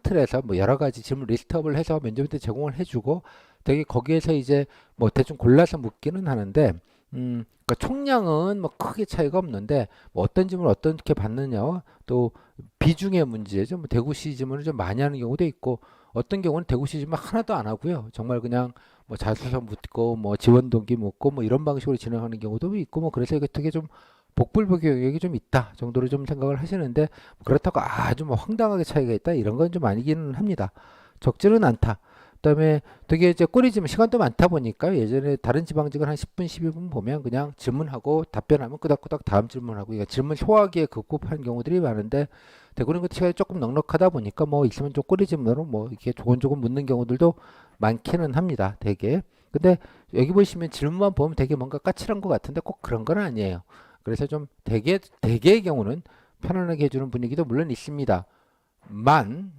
틀에서 뭐 여러 가지 질문 리스트업을 해서 면접한테 제공을 해주고 되게 거기에서 이제 뭐 대충 골라서 묻기는 하는데 그러니까 총량은 뭐 크게 차이가 없는데 뭐 어떤 질문을 어떻게 받느냐 또 비중의 문제죠. 뭐 대구시 질문을 좀 많이 하는 경우도 있고 어떤 경우는 대구시 질문 하나도 안 하고요. 정말 그냥 뭐 자소서 묻고 뭐 지원 동기 묻고 뭐 이런 방식으로 진행하는 경우도 있고 뭐 그래서 이게 되게 좀 복불복의 영역이 좀 있다 정도로 좀 생각을 하시는데 그렇다고 아주 뭐 황당하게 차이가 있다 이런 건 좀 아니기는 합니다. 적지는 않다. 그다음에 되게 이제 꼬리지면 시간도 많다 보니까 예전에 다른 지방직은 한 10분, 12분 보면 그냥 질문하고 답변하면 끄덕끄덕 다음 질문하고 그러니까 질문 소화하기에 급급한 경우들이 많은데 대구는 그 시간이 조금 넉넉하다 보니까 뭐 있으면 좀 꼬리질문으로 뭐 이렇게 조곤조곤 묻는 경우들도 많기는 합니다. 되게. 근데 여기 보시면 질문만 보면 되게 뭔가 까칠한 것 같은데 꼭 그런 건 아니에요. 그래서 좀 대개의 경우는 편안하게 해주는 분위기도 물론 있습니다.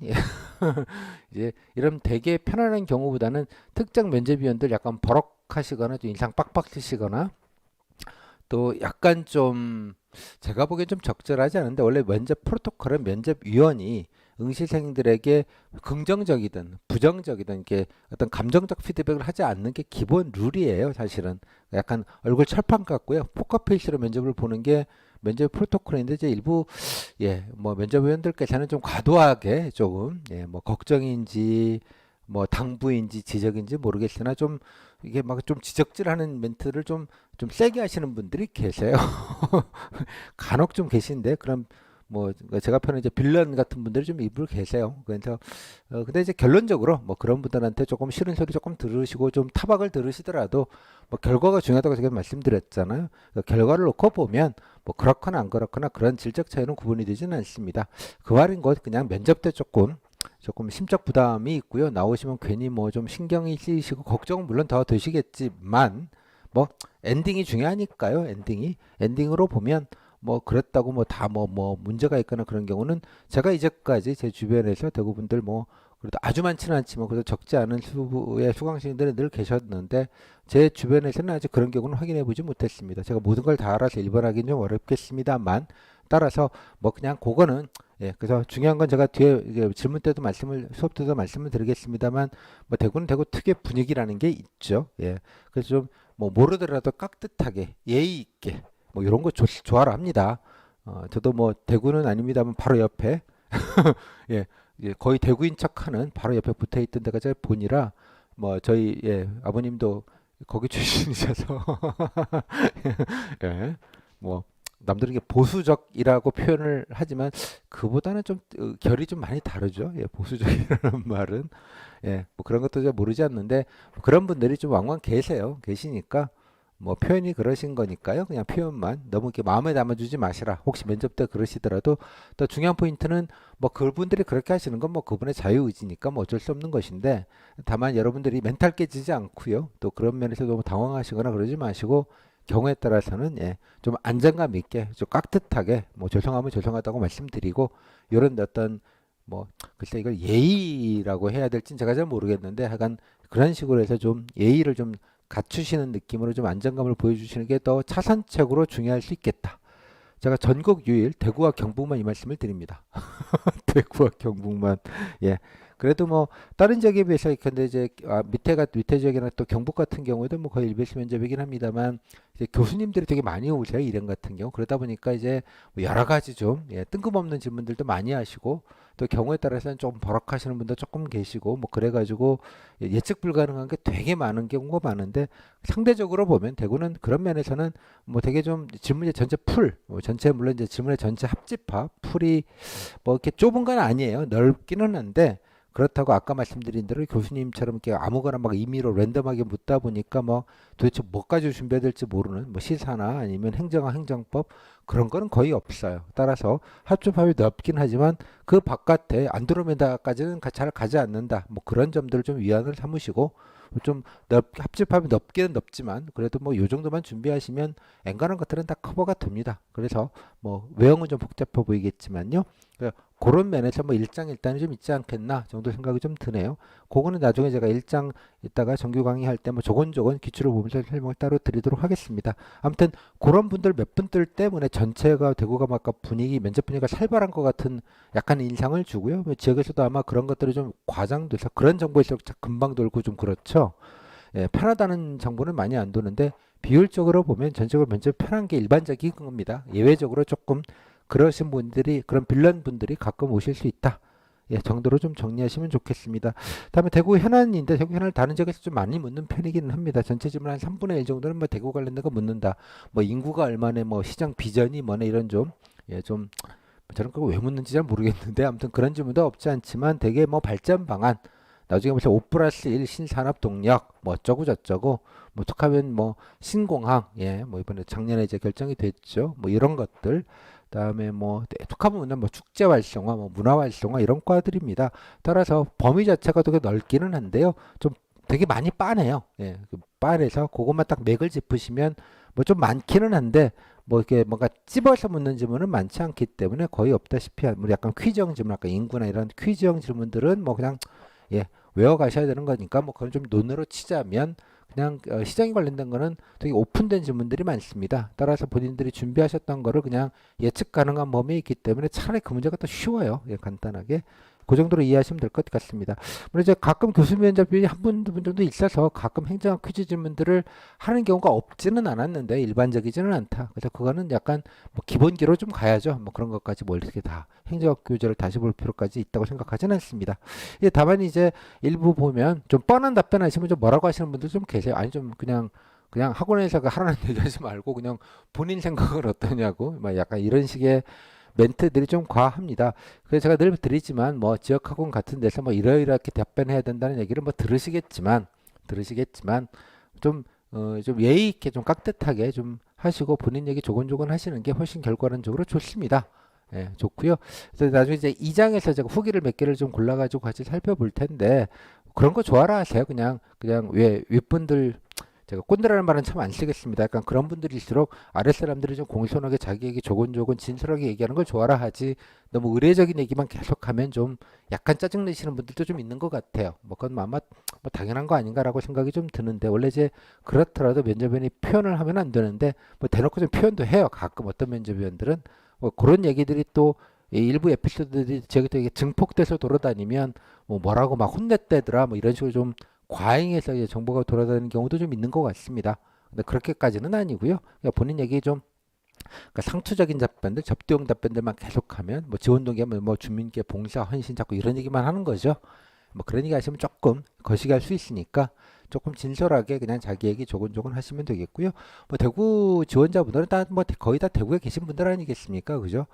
예. 이제 이런 되게 편안한 경우보다는 특정 면접위원들 약간 버럭하시거나 좀 인상 빡빡 쓰시거나 또 약간 좀 제가 보기엔 좀 적절하지 않은데 원래 면접 프로토콜은 면접위원이 응시생들에게 긍정적이든 부정적이든 이렇게 어떤 감정적 피드백을 하지 않는 게 기본 룰이에요, 사실은. 약간 얼굴 철판 같고요. 포커페이스로 면접을 보는 게 면접 프로토콜인데 이제 일부 뭐 면접위원들께서는 좀 과도하게 조금 뭐 걱정인지 뭐 당부인지 지적인지 모르겠으나 좀 이게 막 좀 지적질하는 멘트를 좀 세게 하시는 분들이 계세요. 간혹 좀 계신데 그럼 뭐 제가 표현한 이제 빌런 같은 분들이 좀 일부 계세요. 그래서 근데 이제 결론적으로 뭐 그런 분들한테 조금 싫은 소리 조금 들으시고 좀 타박을 들으시더라도 뭐 결과가 중요하다고 제가 말씀드렸잖아요. 그 결과를 놓고 보면 뭐 그렇거나 안 그렇거나 그런 질적 차이는 구분이 되지는 않습니다. 그 말인 것 그냥 면접 때 조금 심적 부담이 있고요. 나오시면 괜히 뭐 좀 신경이 쓰이시고 걱정은 물론 더 되시겠지만 뭐 엔딩이 중요하니까요. 엔딩으로 보면 뭐 그랬다고 뭐 다 뭐 문제가 있거나 그런 경우는 제가 이제까지 제 주변에서 대구분들 뭐 그래도 아주 많지는 않지만 그래도 적지 않은 수의 수강생들이 늘 계셨는데 제 주변에서는 아직 그런 경우는 확인해 보지 못했습니다. 제가 모든 걸 다 알아서 일반하기는 좀 어렵겠습니다만 따라서 뭐 그냥 그거는 그래서 중요한 건 제가 뒤에 이제 질문 때도 수업 때도 말씀을 드리겠습니다만 뭐 대구는 대구 특유의 분위기라는 게 있죠. 그래서 좀 뭐 모르더라도 깍듯하게 예의 있게 뭐 이런 거 좋아라 합니다. 저도 뭐 대구는 아닙니다만 바로 옆에 예, 거의 대구인 척하는 바로 옆에 붙어 있던 데가 제 본이라 뭐 저희 아버님도 거기 출신이셔서 예, 뭐 남들은 이게 보수적이라고 표현을 하지만 그보다는 좀 결이 좀 많이 다르죠. 보수적이라는 말은 뭐 그런 것도 잘 모르지 않는데 그런 분들이 좀 왕왕 계시니까 뭐 표현이 그러신 거니까요. 그냥 표현만 너무 이렇게 마음에 담아주지 마시라. 혹시 면접 때 그러시더라도 또 중요한 포인트는 뭐 그분들이 그렇게 하시는 건 뭐 그분의 자유의지니까 뭐 어쩔 수 없는 것인데 다만 여러분들이 멘탈 깨지지 않고요. 또 그런 면에서 너무 당황하시거나 그러지 마시고 경우에 따라서는 좀 안정감 있게 좀 깍듯하게 뭐 죄송하면 죄송하다고 말씀드리고 이런 어떤 뭐 글쎄 이걸 예의라고 해야 될진 제가 잘 모르겠는데 하여간 그런 식으로 해서 좀 예의를 좀 갖추시는 느낌으로 좀 안정감을 보여주시는 게 더 차선책으로 중요할 수 있겠다. 제가 전국 유일 대구와 경북만 이 말씀을 드립니다. 대구와 경북만. 예. 그래도 뭐 다른 지역에 비해서 근데 이제 밑에 지역이나 또 경북 같은 경우에도 뭐 거의 일베시 면접이긴 합니다만 이제 교수님들이 되게 많이 오세요. 이런 같은 경우 그러다 보니까 이제 뭐 여러 가지 좀 뜬금없는 질문들도 많이 하시고 또 경우에 따라서는 좀 버럭하시는 분도 조금 계시고 뭐 그래가지고 예측 불가능한 게 되게 많은 경우가 많은데 상대적으로 보면 대구는 그런 면에서는 뭐 되게 좀 질문의 전체 전체 물론 이제 질문의 전체 합집합 풀이 뭐 이렇게 좁은 건 아니에요. 넓기는 한데 그렇다고 아까 말씀드린 대로 교수님처럼 이렇게 아무거나 막 임의로 랜덤하게 묻다 보니까 뭐 도대체 뭐까지 준비해야 될지 모르는 뭐 시사나 아니면 행정학 행정법 그런 거는 거의 없어요. 따라서 합집합이 넓긴 하지만 그 바깥에 안드로메다까지는 잘 가지 않는다. 뭐 그런 점들을 좀 위안을 삼으시고 좀 합집합이 넓기는 넓지만 그래도 뭐 요 정도만 준비하시면 엔간한 것들은 다 커버가 됩니다. 그래서 뭐 외형은 좀 복잡해 보이겠지만요. 그런 면에서 뭐 일장일단이 좀 있지 않겠나 정도 생각이 좀 드네요. 그거는 나중에 제가 일장 이따가 정규 강의할 때 뭐 조곤조곤 기출을 보면서 설명을 따로 드리도록 하겠습니다. 아무튼 그런 분들 몇 분들 때문에 전체가 대구가 막 아까 분위기 면접 분위기가 살벌한 것 같은 약간 인상을 주고요. 뭐 지역에서도 아마 그런 것들이 좀 과장돼서 그런 정보에서 금방 돌고 좀 그렇죠. 예, 편하다는 정보는 많이 안 도는데 비율적으로 보면 전적으로 면접 편한 게 일반적인 겁니다. 예외적으로 조금 그러신 분들이 그런 빌런 분들이 가끔 오실 수 있다. 예, 정도로 좀 정리하시면 좋겠습니다. 다음에 대구 현안인데 대구 현안을 다른 지역에서 좀 많이 묻는 편이기는 합니다. 전체 질문 한 3분의 1 정도는 뭐 대구 관련된 거 묻는다. 뭐 인구가 얼마네, 뭐 시장 비전이 뭐네 이런 좀 예, 좀 저는 그거 왜 묻는지 잘 모르겠는데 아무튼 그런 질문도 없지 않지만 되게 뭐 발전 방안 나중에 무슨 5+1 신산업 동력 뭐 어쩌고 저쩌고 뭐 툭하면 뭐 신공항 뭐 이번에 작년에 이제 결정이 됐죠. 뭐 이런 것들 그다음에 뭐 툭하면 뭐 축제 활성화 뭐 문화 활성화 이런 과들입니다. 따라서 범위 자체가 되게 넓기는 한데요. 좀 되게 많이 빠네요. 그 빠내서 그것만 딱 맥을 짚으시면 뭐 좀 많기는 한데 뭐 이렇게 뭔가 찝어서 묻는 질문은 많지 않기 때문에 거의 없다시피 뭐 약간 퀴즈형 질문 아까 인구나 이런 퀴즈형 질문들은 뭐 그냥 외워 가셔야 되는 거니까 뭐 그건 좀 논으로 치자면 그냥 시장에 관련된 거는 되게 오픈된 질문들이 많습니다. 따라서 본인들이 준비하셨던 거를 그냥 예측 가능한 범위에 있기 때문에 차라리 그 문제가 더 쉬워요. 간단하게. 그 정도로 이해하시면 될 것 같습니다. 물론 이제 가끔 교수 면접이 한 분, 두 분 정도 있어서 가끔 행정학 퀴즈 질문들을 하는 경우가 없지는 않았는데 일반적이지는 않다. 그래서 그거는 약간 뭐 기본기로 좀 가야죠. 뭐 그런 것까지 뭐 이렇게 다 행정학 교재를 다시 볼 필요까지 있다고 생각하지는 않습니다. 다만 이제 일부 보면 좀 뻔한 답변 하시면 좀 뭐라고 하시는 분들 좀 계세요. 아니 좀 그냥 학원에서 하라는 얘기 하지 말고 그냥 본인 생각을 어떠냐고 막 약간 이런 식의 멘트들이 좀 과합니다. 그래서 제가 늘 드리지만 뭐 지역학원 같은 데서 뭐 이러이렇게 답변해야 된다는 얘기를 뭐 들으시겠지만 좀 좀 예의 있게 좀 깍듯하게 좀 하시고 본인 얘기 조곤조곤 하시는 게 훨씬 결과론적으로 좋습니다. 좋고요. 그래서 나중에 이제 2장에서 제가 후기를 몇 개를 좀 골라가지고 같이 살펴볼 텐데 그런 거 좋아라 하세요. 그냥 왜 윗분들 제가 꼰대라는 말은 참 안 쓰겠습니다. 약간 그런 분들일수록 아랫사람들이 좀 공손하게 자기 얘기 조곤조곤 진솔하게 얘기하는 걸 좋아라 하지 너무 의례적인 얘기만 계속하면 좀 약간 짜증내시는 분들도 좀 있는 것 같아요. 뭐 그건 아마 뭐 당연한 거 아닌가라고 생각이 좀 드는데 원래 이제 그렇더라도 면접위원이 표현을 하면 안 되는데 뭐 대놓고 좀 표현도 해요. 가끔 어떤 면접위원들은 뭐 그런 얘기들이 또 일부 에피소드들이 저기 되게 증폭돼서 돌아다니면 뭐라고 막 혼냈대더라 뭐 이런 식으로 좀 과잉해서 이제 정보가 돌아다니는 경우도 좀 있는 것 같습니다. 근데 그렇게까지는 아니고요. 그러니까 본인 얘기 좀 그러니까 상투적인 답변들, 접두형 답변들만 계속하면 뭐 지원동기하면 뭐 주민께 봉사, 헌신 자꾸 이런 얘기만 하는 거죠. 뭐 그런 얘기 하시면 조금 거시기 할 수 있으니까 조금 진솔하게 그냥 자기 얘기 조곤조곤 하시면 되겠고요. 뭐 대구 지원자분들은 다 뭐 거의 다 대구에 계신 분들 아니겠습니까, 그죠?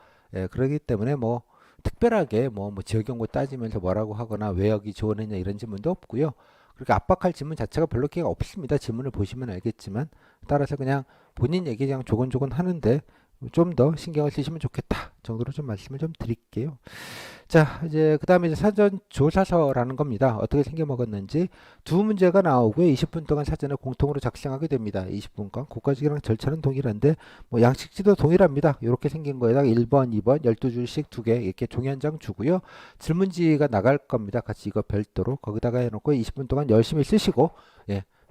그러기 때문에 뭐 특별하게 뭐 지역 경고 따지면서 뭐라고 하거나 왜 여기 지원했냐 이런 질문도 없고요. 그렇게 압박할 질문 자체가 별로 기회가 없습니다. 질문을 보시면 알겠지만 따라서 그냥 본인 얘기 그냥 조곤조곤 하는데 좀 더 신경을 쓰시면 좋겠다 정도로 좀 말씀을 좀 드릴게요. 자, 이제 그 다음에 이제 사전 조사서라는 겁니다. 어떻게 생겨 먹었는지 두 문제가 나오고요. 20분 동안 사전을 공통으로 작성하게 됩니다. 20분간. 국가직이랑 절차는 동일한데 뭐 양식지도 동일합니다. 이렇게 생긴 거에다가 1번, 2번, 12줄씩 두 개 이렇게 종이 한 장 주고요. 질문지가 나갈 겁니다. 같이 이거 별도로 거기다가 해놓고 20분 동안 열심히 쓰시고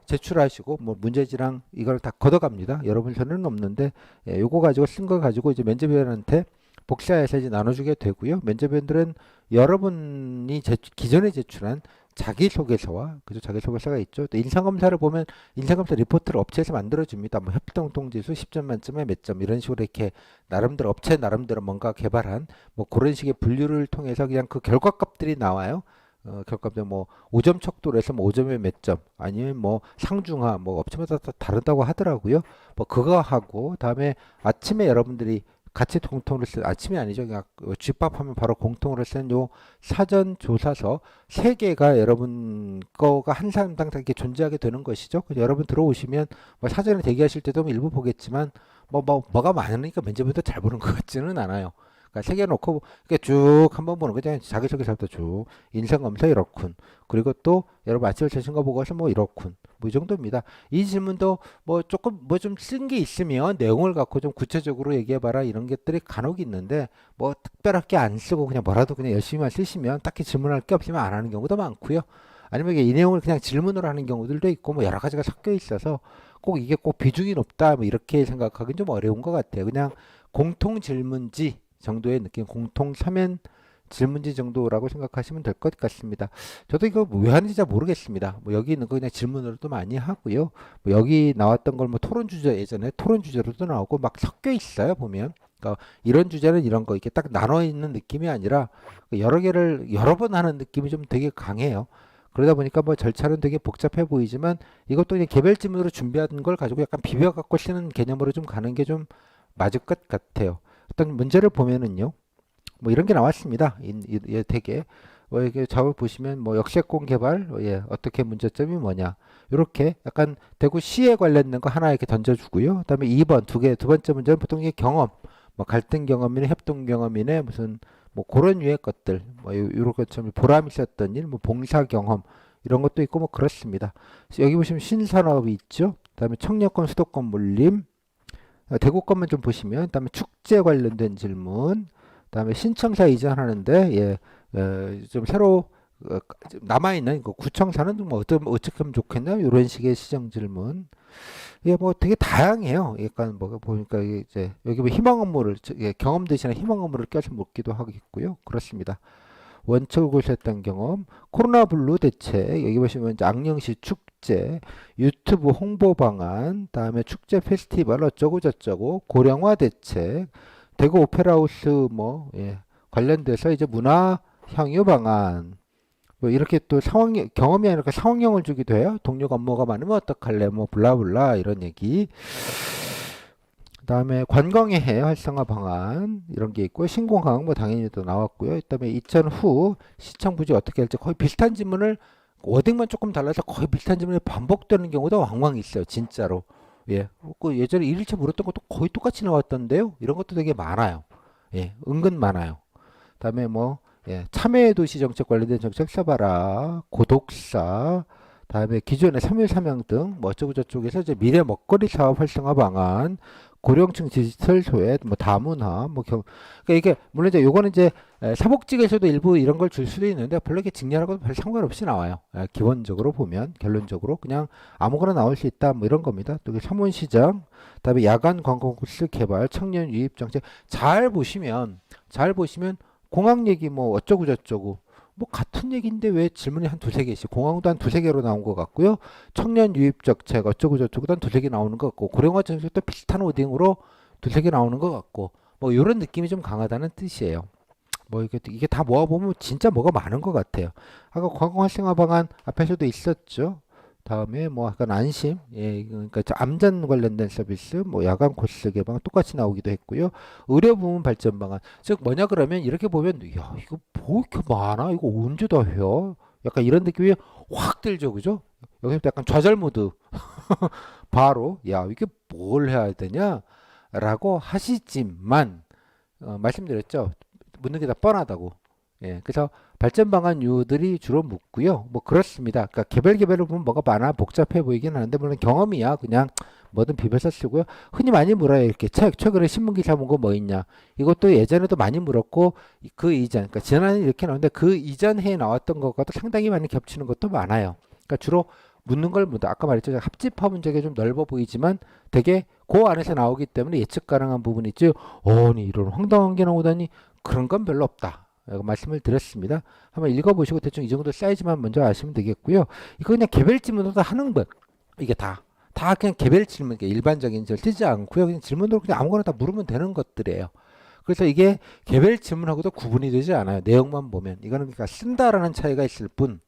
제출하시고 뭐 문제지랑 이걸 다 걷어갑니다. 여러분 손에는 없는데 요거 가지고 쓴 거 가지고 이제 면접위원한테 복사해서 이제 나눠주게 되고요. 면접위원들은 여러분이 기존에 제출한 자기소개서와 그죠 자기소개서가 있죠. 또 인상검사를 보면 인상검사 리포트를 업체에서 만들어줍니다. 뭐 협동통지수 10점 만점에 몇 점 이런 식으로 이렇게 나름대로 업체 나름대로 뭔가 개발한 뭐 그런 식의 분류를 통해서 그냥 그 결과값들이 나와요. 결과값들 뭐 5점 척도로 해서 뭐 5점에 몇 점 아니면 뭐 상중하 뭐 업체마다 다 다르다고 하더라고요. 뭐 그거 하고 다음에 아침에 여러분들이 같이 공통으로 쓴 아침이 아니죠. 그냥 집밥하면 바로 공통으로 쓴 요 사전 조사서 세 개가 여러분 거가 한 사람당 다 이렇게 존재하게 되는 것이죠. 그래서 여러분 들어오시면 뭐 사전에 대기하실 때도 일부 보겠지만 뭐가 많으니까 면접에도 잘 보는 것 같지는 않아요. 그러니까 세 개 놓고 이렇게 쭉 한번 보는 거죠. 자기소개서부터 쭉 인성검사 이렇군. 그리고 또 여러분 아침에 드신 거 보고서 뭐 이렇군. 뭐 이 정도입니다. 이 질문도 뭐 조금 뭐 좀 쓴 게 있으면 내용을 갖고 좀 구체적으로 얘기해봐라 이런 것들이 간혹 있는데 뭐 특별하게 안 쓰고 그냥 뭐라도 그냥 열심히만 쓰시면 딱히 질문할 게 없으면 안 하는 경우도 많고요. 아니면 이게 이 내용을 그냥 질문으로 하는 경우들도 있고 뭐 여러 가지가 섞여 있어서 꼭 이게 꼭 비중이 높다 뭐 이렇게 생각하기는 좀 어려운 것 같아요. 그냥 공통 질문지 정도의 느낌, 공통 서면 질문지 정도라고 생각하시면 될 것 같습니다. 저도 이거 왜 하는지 잘 모르겠습니다. 뭐 여기 있는 거 그냥 질문으로도 많이 하고요. 뭐 여기 나왔던 걸 뭐 토론 주제 예전에 토론 주제로도 나오고 막 섞여 있어요 보면. 그러니까 이런 주제는 이런 거 이렇게 딱 나눠 있는 느낌이 아니라 여러 개를 여러 번 하는 느낌이 좀 되게 강해요. 그러다 보니까 뭐 절차는 되게 복잡해 보이지만 이것도 그냥 개별 질문으로 준비한 걸 가지고 약간 비벼 갖고 쓰는 개념으로 좀 가는 게 좀 맞을 것 같아요. 어떤 문제를 보면은요, 뭐 이런 게 나왔습니다. 되게 뭐 이게 작업 보시면 뭐 역세권 개발, 예, 어떻게 문제점이 뭐냐, 이렇게 약간 대구시에 관련된 거 하나 이렇게 던져주고요. 그다음에 2번 두 번째 문제는 보통 이게 경험, 뭐 갈등 경험이네, 협동 경험이네, 무슨 뭐 그런 류의 것들, 뭐 이런 것처럼 보람 있었던 일, 뭐 봉사 경험 이런 것도 있고 뭐 그렇습니다. 여기 보시면 신산업이 있죠. 그다음에 청년권, 수도권 물림. 대구 것만 좀 보시면 그다음에 축제 관련된 질문, 그다음에 신청사 이전하는데 예, 좀 새로 좀 남아있는 그 구청사는 뭐 어떻게 하면 좋겠나 이런 식의 시정 질문. 예, 뭐 되게 다양해요. 약간 뭐 보니까 이제 여기 뭐 희망 업무를 예, 경험 대신에 희망 업무를 껴서 묻기도 하겠고요. 그렇습니다. 원칙을 고수했던 경험, 코로나 블루 대책, 여기 보시면 이제 악령시 축제, 유튜브 홍보 방안, 다음에 축제 페스티벌 어쩌고 저쩌고, 고령화 대책, 대구 오페라하우스 뭐 예, 관련돼서 이제 문화 향유 방안, 뭐 이렇게 또 상황 경험이 아니라 상황형을 주기도 해요. 동료가 업무가 많으면 어떡할래, 뭐 블라블라 이런 얘기. 그다음에 관광의 해 활성화 방안 이런 게 있고 신공항 뭐 당연히 또 나왔고요. 그다음에 2000 후 시청 부지 어떻게 할지 거의 비슷한 질문을 워딩만 조금 달라서 거의 비슷한 질문이 반복되는 경우도 왕왕 있어요. 진짜로. 예. 그 예전에 1일차 물었던 것도 거의 똑같이 나왔던데요. 이런 것도 되게 많아요. 예. 은근 많아요. 그다음에 뭐 예, 참여의 도시 정책 관련된 정책 써봐라. 고독사 다음에 기존의 3일 삼형 등 뭐 어쩌고 저쩌고에서 이제 미래 먹거리 사업 활성화 방안 고령층 디지털 소외, 뭐 다문화, 그러니까 이게 물론 이제 요거는 이제 사복지에서도 일부 이런 걸 줄 수도 있는데 별로 이렇게 직렬하고 별 상관없이 나와요. 기본적으로 보면 결론적으로 그냥 아무거나 나올 수 있다 뭐 이런 겁니다. 또 서문시장, 그다음에 야간 관광 코스 개발, 청년 유입 정책 잘 보시면 공항 얘기 뭐 어쩌고 저쩌고. 뭐 같은 얘기인데 왜 질문이 한 두세 개씩 공항도 한 두세 개로 나온 것 같고요. 청년 유입 정책 어쩌고 저쩌고도 한 두세 개 나오는 것 같고 고령화 정책도 비슷한 워딩으로 두세 개 나오는 것 같고 뭐 이런 느낌이 좀 강하다는 뜻이에요. 뭐 이게 다 모아보면 진짜 뭐가 많은 것 같아요. 아까 관광 활성화 방안 앞에서도 있었죠. 다음에 뭐 약간 안심, 예, 그러니까 암전 관련된 서비스, 뭐 야간 코스 개방 똑같이 나오기도 했고요. 의료 부문 발전 방안, 즉 뭐냐 그러면 이렇게 보면 야 이거 뭐 이렇게 많아, 이거 언제 다 해요? 약간 이런 느낌이 확 들죠, 그죠? 여기서 약간 좌절 모드, 바로 야 이게 뭘 해야 되냐라고 하시지만 말씀드렸죠. 묻는 게 다 뻔하다고. 예, 그래서 발전 방안류들이 주로 묻고요. 뭐 그렇습니다. 그러니까 개별로 보면 뭐가 많아 복잡해 보이긴 하는데 물론 경험이야 그냥 뭐든 비벼서 쓰고요. 흔히 많이 물어요. 이렇게 최근에 신문 기사 본 거 뭐 있냐. 이것도 예전에도 많이 물었고 그 이전, 그러니까 지난해 이렇게 나오는데 그 이전 해에 나왔던 것과도 상당히 많이 겹치는 것도 많아요. 그러니까 주로 묻는 걸 묻다. 아까 말했죠. 합집합 문제가 좀 넓어 보이지만 되게 그 안에서 나오기 때문에 예측 가능한 부분이 있죠. 아니 이런 황당한 게 나오다니 그런 건 별로 없다. 라고 말씀을 드렸습니다. 한번 읽어보시고 대충 이 정도 사이즈만 먼저 아시면 되겠고요. 이거 그냥 개별 질문으로 하는 것. 이게 다 그냥 개별 질문, 일반적인 절 쓰지 않고요. 그냥 질문으로 그냥 아무거나 다 물으면 되는 것들이에요. 그래서 이게 개별 질문하고도 구분이 되지 않아요. 내용만 보면. 이거는 그러니까 쓴다라는 차이가 있을 뿐,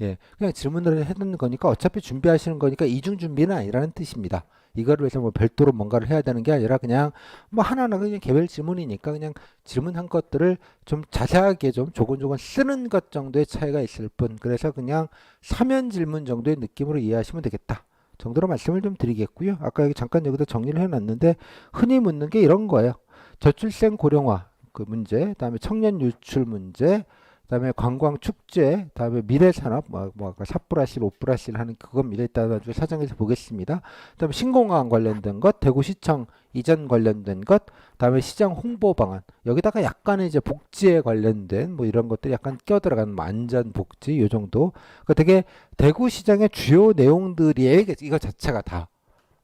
예, 그냥 질문을 해놓는 거니까 어차피 준비하시는 거니까 이중 준비는 아니라는 뜻입니다. 이거를 위해서 뭐 별도로 뭔가를 해야 되는 게 아니라 그냥 뭐 하나하나 그냥 개별 질문이니까 그냥 질문한 것들을 좀 자세하게 좀 조곤조곤 쓰는 것 정도의 차이가 있을 뿐, 그래서 그냥 사면 질문 정도의 느낌으로 이해하시면 되겠다 정도로 말씀을 좀 드리겠고요. 아까 여기 잠깐 여기다 정리를 해놨는데 흔히 묻는 게 이런 거예요. 저출생 고령화 그 문제, 그다음에 청년 유출 문제, 그다음에 관광 축제, 그다음에 미래 산업 뭐 사+1 5+1 하는 그겁니다. 이따 나중에 사정에서 보겠습니다. 그다음에 신공항 관련된 것, 대구시청 이전 관련된 것, 그다음에 시장 홍보 방안, 여기다가 약간의 이제 복지에 관련된 뭐 이런 것들이 약간 껴들어가는 뭐 안전 복지 요 정도. 그러니까 되게 대구시장의 주요 내용들이에요. 이거 자체가 다.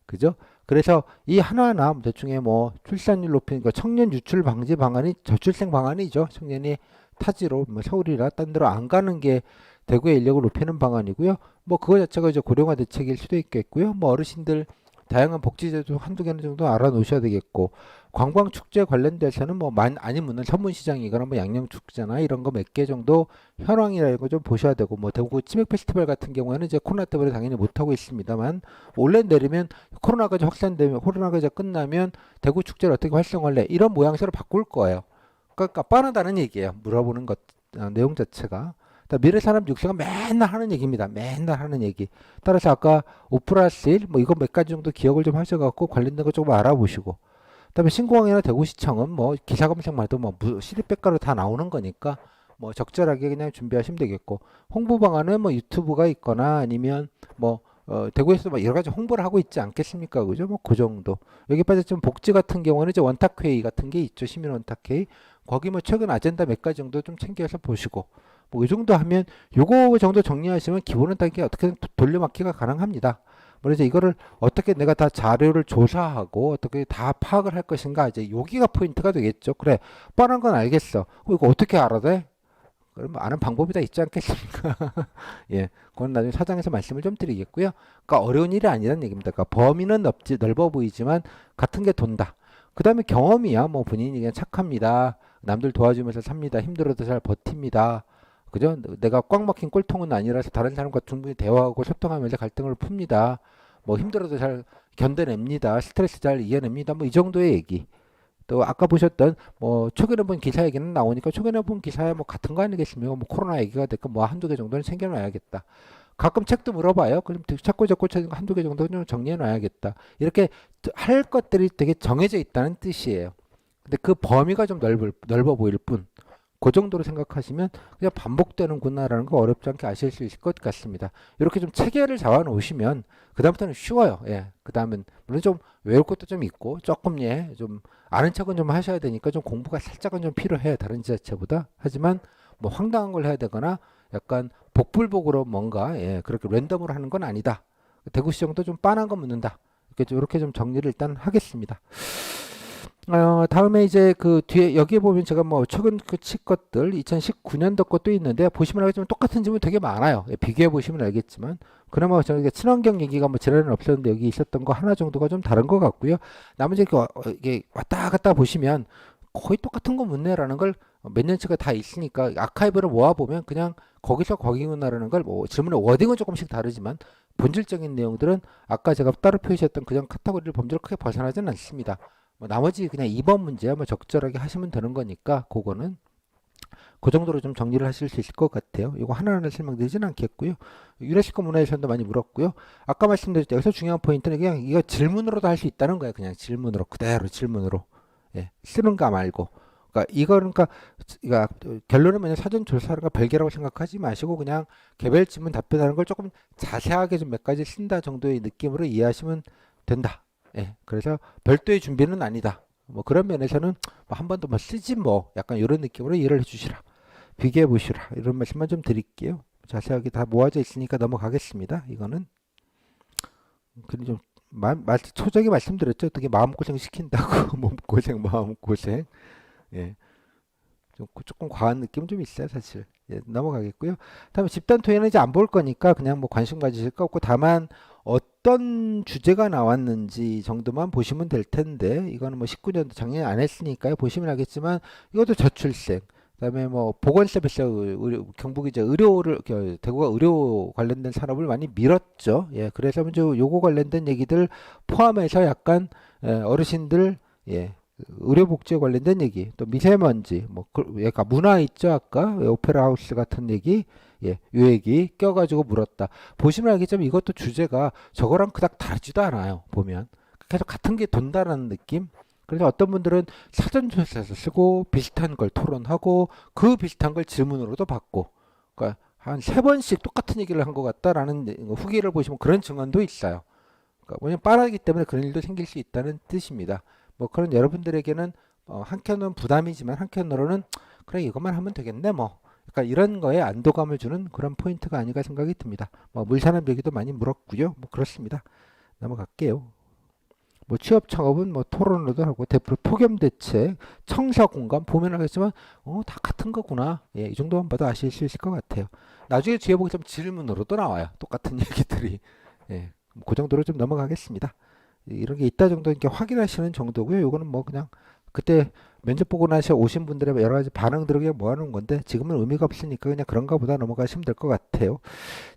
그죠? 그래서 이 하나하나 대충의 뭐 출산율 높이는 거, 청년 유출 방지 방안이 저출생 방안이죠. 청년이 타지로 뭐 서울이나 딴 데로 안 가는 게 대구의 인력을 높이는 방안이고요. 뭐 그거 자체가 이제 고령화 대책일 수도 있겠고요. 뭐 어르신들 다양한 복지제도 한두 개는 정도 알아놓으셔야 되겠고, 관광 축제 관련돼서는 뭐 아니면 선문시장이거나 뭐 양념축제나 이런 거 몇 개 정도 현황이라는 거 좀 보셔야 되고, 뭐 대구 치맥 페스티벌 같은 경우에는 이제 코로나 때문에 당연히 못 하고 있습니다만 올해 내리면 코로나가 이제 확산되면, 코로나가 이제 끝나면 대구 축제를 어떻게 활성화할래 이런 모양새로 바꿀 거예요. 그러니까 빠르다는 얘기예요. 물어보는 것 내용 자체가. 미래산업 육성가 맨날 하는 얘기입니다. 맨날 하는 얘기. 따라서 아까 5+1 뭐 이거 몇 가지 정도 기억을 좀 하셔갖고 관련된 거 조금 알아보시고. 그다음에 신공항이나 대구시청은 뭐 기사 검색만 해도 뭐 시립백과로 다 나오는 거니까 뭐 적절하게 그냥 준비하시면 되겠고, 홍보 방안은 뭐 유튜브가 있거나 아니면 뭐 대구에서 뭐 여러 가지 홍보를 하고 있지 않겠습니까? 그죠? 뭐 그 정도. 여기 빠졌지만 복지 같은 경우는 이제 원탁회의 같은 게 있죠. 시민 원탁회의. 거기 뭐 최근 아젠다 몇 가지 정도 좀 챙겨서 보시고, 뭐 이 정도 하면 요거 정도 정리하시면 기본은 단계 어떻게든 돌려막기가 가능합니다. 그래서 이거를 어떻게 내가 다 자료를 조사하고 어떻게 다 파악을 할 것인가, 이제 여기가 포인트가 되겠죠. 그래, 뻔한 건 알겠어. 이거 어떻게 알아야 돼? 그러면 아는 방법이 다 있지 않겠습니까? 예, 그건 나중에 사장에서 말씀을 좀 드리겠고요. 그러니까 어려운 일이 아니라는 얘기입니다. 그러니까 범위는 넓어 보이지만 같은 게 돈다. 그 다음에 경험이야. 뭐 본인이 그냥 착합니다. 남들 도와주면서 삽니다. 힘들어도 잘 버팁니다. 그죠? 내가 꽉 막힌 꼴통은 아니라서 다른 사람과 충분히 대화하고 소통하면서 갈등을 풉니다. 뭐 힘들어도 잘 견뎌냅니다. 스트레스 잘 이겨냅니다. 뭐 이 정도의 얘기. 또 아까 보셨던 뭐 최근에 본 기사 얘기는 나오니까 최근에 본 기사에 뭐 같은 거 아니겠습니까? 뭐 코로나 얘기가 됐건 뭐 한두 개 정도는 챙겨놔야겠다. 가끔 책도 물어봐요. 그럼 자꾸 한두 개 정도 좀 정리해놔야겠다. 이렇게 할 것들이 되게 정해져 있다는 뜻이에요. 근데 그 범위가 좀 넓어 보일 뿐. 그 정도로 생각하시면 그냥 반복되는구나라는 거 어렵지 않게 아실 수 있을 것 같습니다. 이렇게 좀 체계를 잡아 놓으시면 그다음부터는 쉬워요. 예. 그다음은 물론 좀 외울 것도 좀 있고 조금 좀 아는 척은 좀 하셔야 되니까 좀 공부가 살짝은 좀 필요해요. 다른 지자체보다. 하지만 뭐 황당한 걸 해야 되거나 약간 복불복으로 뭔가 그렇게 랜덤으로 하는 건 아니다. 대구시정도 좀 빤한 거 묻는다. 이렇게 좀 정리를 일단 하겠습니다. 다음에 이제 그 뒤에 여기에 보면 제가 뭐 최근 그 치 것들 2019년도 것도 있는데 보시면 알겠지만 똑같은 질문 되게 많아요. 비교해 보시면 알겠지만 그나마 저희가 친환경 얘기가 뭐 지난해는 없었는데 여기 있었던 거 하나 정도가 좀 다른 것 같고요. 나머지 이게 왔다 갔다 보시면 거의 똑같은 거 묻네라는 걸 몇 년치가 다 있으니까 아카이브를 모아 보면 그냥 거기서 거기구나라는 걸 뭐 질문의 워딩은 조금씩 다르지만 본질적인 내용들은 아까 제가 따로 표시했던 그냥 카테고리를 범주를 크게 벗어나지는 않습니다. 뭐 나머지 그냥 2번 문제야 뭐 적절하게 하시면 되는 거니까 그거는 그 정도로 좀 정리를 하실 수 있을 것 같아요. 이거 하나하나 설명드리진 않겠고요. 유네스코 문화유산도 많이 물었고요. 아까 말씀드렸죠. 여기서 중요한 포인트는 그냥 이거 질문으로도 할 수 있다는 거예요. 그냥 질문으로 그대로 질문으로 쓰는 거 말고. 그러니까 이거는 그러니까 결론은 그냥 사전 조사가 별개라고 생각하지 마시고 그냥 개별 질문 답변하는 걸 조금 자세하게 좀 몇 가지 쓴다 정도의 느낌으로 이해하시면 된다. 그래서 별도의 준비는 아니다. 뭐 그런 면에서는 뭐 한 번도 뭐 쓰지 뭐 약간 이런 느낌으로 이해를 해주시라. 비교해 보시라. 이런 말씀만 좀 드릴게요. 자세하게 다 모아져 있으니까 넘어가겠습니다. 이거는. 그리 좀 초장에 말씀드렸죠. 어떻게 마음고생 시킨다고 몸고생 마음고생. 예. 조금 과한 느낌 좀 있어요, 사실. 예, 넘어가겠고요. 다음에 집단 토의는 이제 안 볼 거니까 그냥 뭐 관심 가지실 거 없고 다만 어떤 주제가 나왔는지 정도만 보시면 될 텐데 이거는 뭐 19년도 작년에 안 했으니까요. 보시면 알겠지만 이것도 저출생. 그다음에 뭐 보건 서비스 경북이 이제 의료를 대구가 의료 관련된 산업을 많이 밀었죠. 예, 그래서 이제 요거 관련된 얘기들 포함해서 약간 어르신들 예, 의료복지에 관련된 얘기, 또 미세먼지, 뭐, 약간 문화 있죠, 아까? 오페라 하우스 같은 얘기, 예, 요 얘기 껴가지고 물었다. 보시면 알겠지만 이것도 주제가 저거랑 그닥 다르지도 않아요, 보면. 계속 같은 게 돈다라는 느낌? 그래서 어떤 분들은 사전조사에서 쓰고 비슷한 걸 토론하고 그 비슷한 걸 질문으로도 받고, 그러니까 한 세 번씩 똑같은 얘기를 한 것 같다라는 후기를 보시면 그런 증언도 있어요. 그러니까 왜냐면 빠르기 때문에 그런 일도 생길 수 있다는 뜻입니다. 뭐 그런 여러분들에게는 한켠으로는 부담이지만 한켠으로는 그래 이것만 하면 되겠네 뭐 그러니까 이런 거에 안도감을 주는 그런 포인트가 아닌가 생각이 듭니다. 뭐 물산업 얘기도 많이 물었고요. 뭐 그렇습니다. 넘어갈게요. 뭐 취업 창업은 뭐 토론으로도 하고 대표 폭염 대책, 청사 공감 보면 알겠지만 다 같은 거구나. 예, 이 정도만 봐도 아실 수 있을 것 같아요. 나중에 뒤에 보기 좀 질문으로도 나와요. 똑같은 얘기들이. 예, 그 정도로 좀 넘어가겠습니다. 이런 게 있다 정도 이렇게 확인하시는 정도고요. 요거는 뭐 그냥 그때 면접 보고 나서 오신 분들의 여러 가지 반응 들으게 모아놓은 건데 지금은 의미가 없으니까 그냥 그런가 보다 넘어가시면 될 것 같아요.